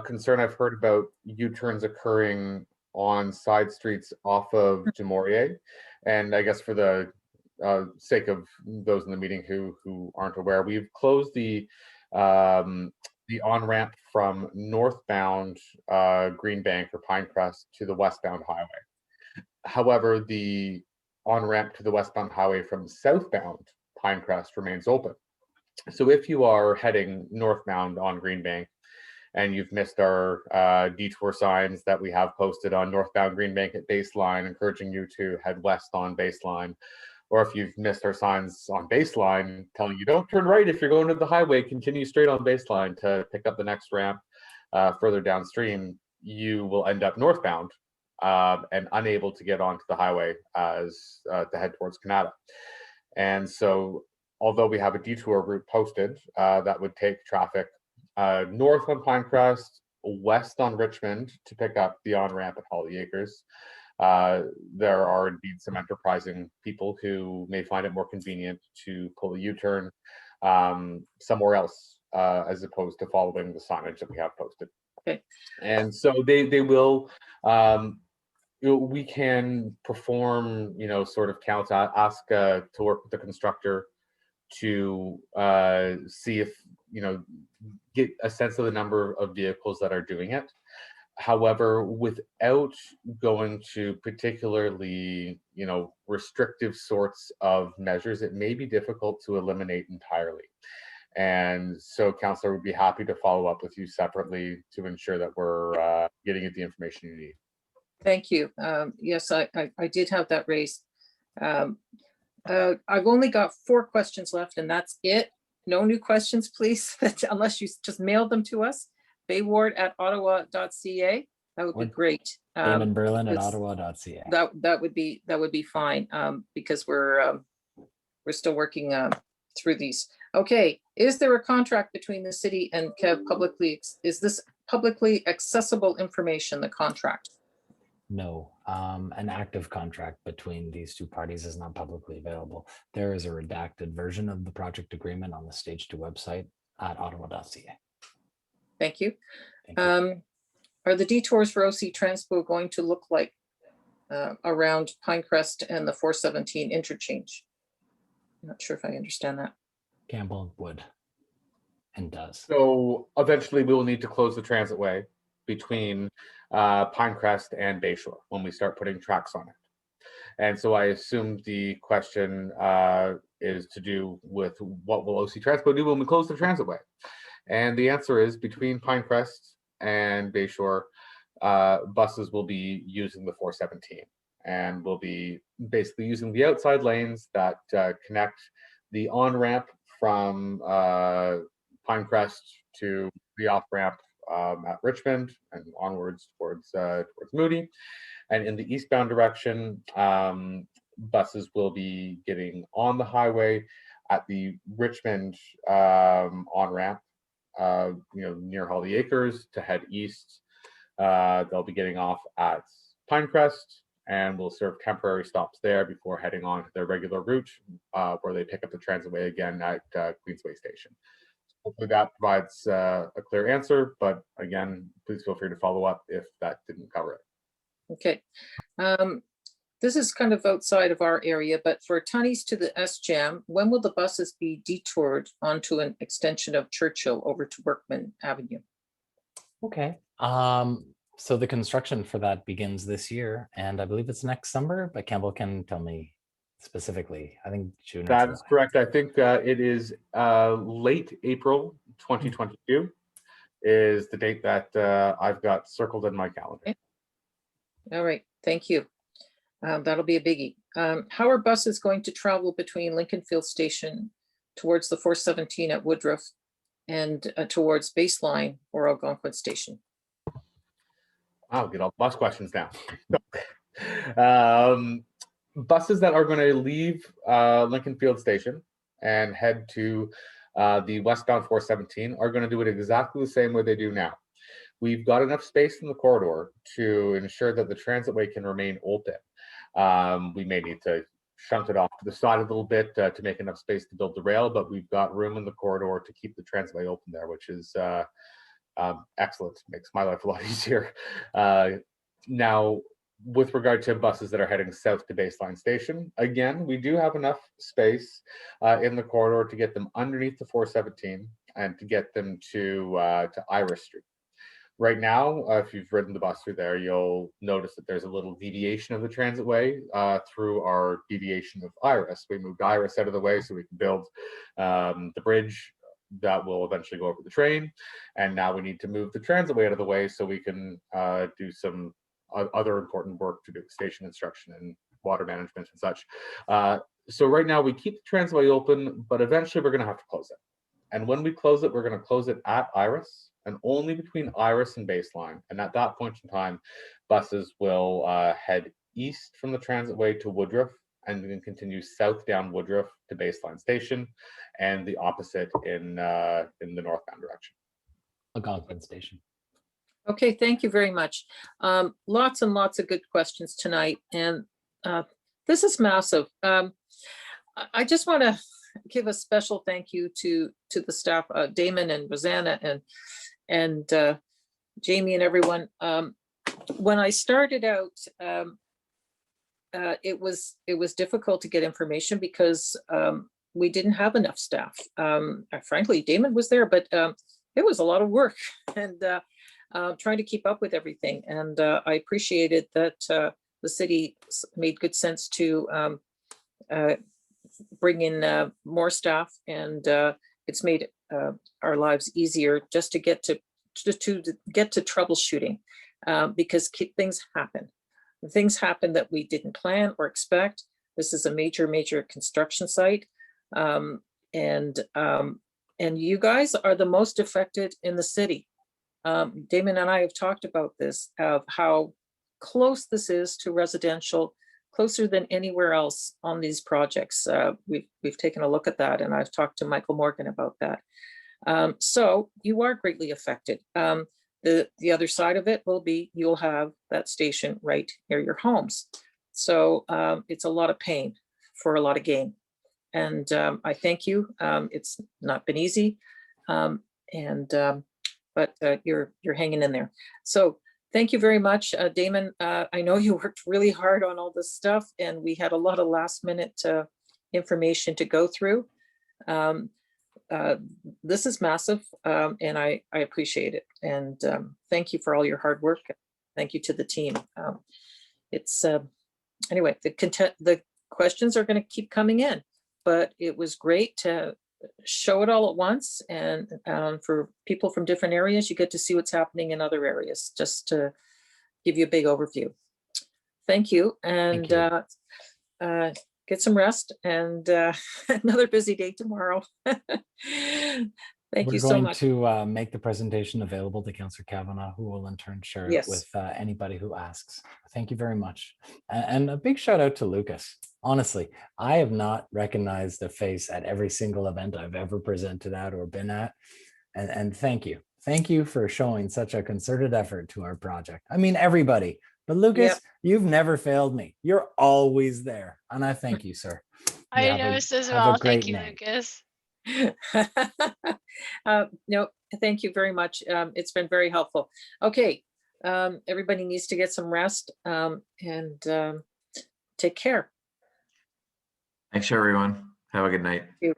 concern I've heard about U-turns occurring on side streets off of Jamorier. And I guess for the sake of those in the meeting who aren't aware, we've closed the on-ramp from northbound Greenbank or Pinecrest to the westbound highway. However, the on-ramp to the westbound highway from southbound Pinecrest remains open. So if you are heading northbound on Greenbank and you've missed our detour signs that we have posted on northbound Greenbank at Baseline, encouraging you to head west on Baseline, or if you've missed our signs on Baseline telling you don't turn right if you're going to the highway, continue straight on Baseline to pick up the next ramp further downstream, you will end up northbound and unable to get onto the highway as to head towards Canada. And so, although we have a detour route posted that would take traffic north on Pinecrest, west on Richmond to pick up the on-ramp at Holly Acres, there are indeed some enterprising people who may find it more convenient to pull a U-turn somewhere else as opposed to following the signage that we have posted. Okay. And so they will. We can perform, sort of counts, ask to work with the constructor to see if, get a sense of the number of vehicles that are doing it. However, without going to particularly, restrictive sorts of measures, it may be difficult to eliminate entirely. And so, Councillor, would be happy to follow up with you separately to ensure that we're getting you the information you need. Thank you. Yes, I did have that raised. I've only got 4 questions left, and that's it. No new questions, please, unless you just mailed them to us. bayward@ottawa.ca. That would be great. Damon Berlin at ottawa.ca. That would be fine, because we're still working through these. Okay, is there a contract between the city and Kev publicly? Is this publicly accessible information, the contract? No, an active contract between these two parties is not publicly available. There is a redacted version of the project agreement on the Stage 2 website at ottawa.ca. Thank you. Thank you. Are the detours for OC Transpo going to look like around Pinecrest and the 417 interchange? I'm not sure if I understand that. Campbell would and does. So eventually we will need to close the transitway between Pinecrest and Bayshore when we start putting tracks on it. And so I assume the question is to do with what will OC Transpo do when we close the transitway? And the answer is between Pinecrest and Bayshore, buses will be using the 417 and will be basically using the outside lanes that connect the on-ramp from Pinecrest to the off-ramp at Richmond and onwards towards Moody. And in the eastbound direction, buses will be getting on the highway at the Richmond on-ramp, near Holly Acres to head east. They'll be getting off at Pinecrest and will serve temporary stops there before heading on to their regular route, where they pick up the transitway again at Queensway Station. Hopefully that provides a clear answer, but again, please feel free to follow up if that didn't cover it. Okay. This is kind of outside of our area, but for Tunnies to the S-Jam, when will the buses be detoured onto an extension of Churchill over to Workman Avenue? Okay. So the construction for that begins this year, and I believe it's next summer, but Campbell can tell me specifically. I think June. That is correct. I think it is late April 2022 is the date that I've got circled in my calendar. Okay. All right, thank you. That'll be a biggie. How are buses going to travel between Lincolnfield Station towards the 417 at Woodruff and towards Baseline or Algonquin Station? I'll get all bus questions now. Buses that are going to leave Lincolnfield Station and head to the westbound 417 are going to do it exactly the same way they do now. we've got enough space in the corridor to ensure that the transitway can remain open. We may need to shunt it off to the side a little bit to make enough space to build the rail, but we've got room in the corridor to keep the transitway open there, which is excellent. Makes my life a lot easier. Now, with regard to buses that are heading south to Baseline Station, again, we do have enough space in the corridor to get them underneath the 417 and to get them to Iris Street. Right now, if you've ridden the bus through there, you'll notice that there's a little deviation of the transitway through our deviation of Iris. We moved Iris out of the way so we can build the bridge that will eventually go over the train. And now we need to move the transitway out of the way so we can do some other important work to do station construction and water management and such. So right now we keep the transitway open, but eventually we're going to have to close it. And when we close it, we're going to close it at Iris and only between Iris and Baseline. And at that point in time, buses will head east from the transitway to Woodruff and then continue south down Woodruff to Baseline Station, and the opposite in the northbound direction. Algonquin Station. Okay, thank you very much. Lots and lots of good questions tonight, and this is massive. I just want to give a special thank you to the staff, Damon and Rosanna and Jaimie and everyone. When I started out, it was difficult to get information because we didn't have enough staff. Frankly, Damon was there, but it was a lot of work and trying to keep up with everything. And I appreciated that the city made good sense to bring in more staff, and it's made our lives easier just to get to troubleshooting, because things happen. Things happen that we didn't plan or expect. This is a major construction site, and you guys are the most affected in the city. Damon and I have talked about this, of how close this is to residential, closer than anywhere else on these projects. We've taken a look at that, and I've talked to Michael Morgan about that. So you are greatly affected. The other side of it will be you'll have that station right near your homes. So it's a lot of pain for a lot of gain. And I thank you. It's not been easy, but you're hanging in there. So thank you very much, Damon. I know you worked really hard on all this stuff, and we had a lot of last minute information to go through. This is massive, and I appreciate it. And thank you for all your hard work. Thank you to the team. It's anyway, the questions are going to keep coming in, but it was great to show it all at once. And for people from different areas, you get to see what's happening in other areas, just to give you a big overview. Thank you. And get some rest, and another busy day tomorrow. Thank you so much. We're going to make the presentation available to Councillor Kavanagh, who will in turn share it with anybody who asks. Thank you very much. And a big shout out to Lucas. Honestly, I have not recognized a face at every single event I've ever presented at or been at. And thank you. Thank you for showing such a concerted effort to our project. I mean, everybody. But Lucas, you've never failed me. You're always there. And I thank you, sir. I noticed as well. Thank you, Lucas. No, thank you very much. It's been very helpful. Okay, everybody needs to get some rest, and take care. Thanks, everyone. Have a good night. Thank you.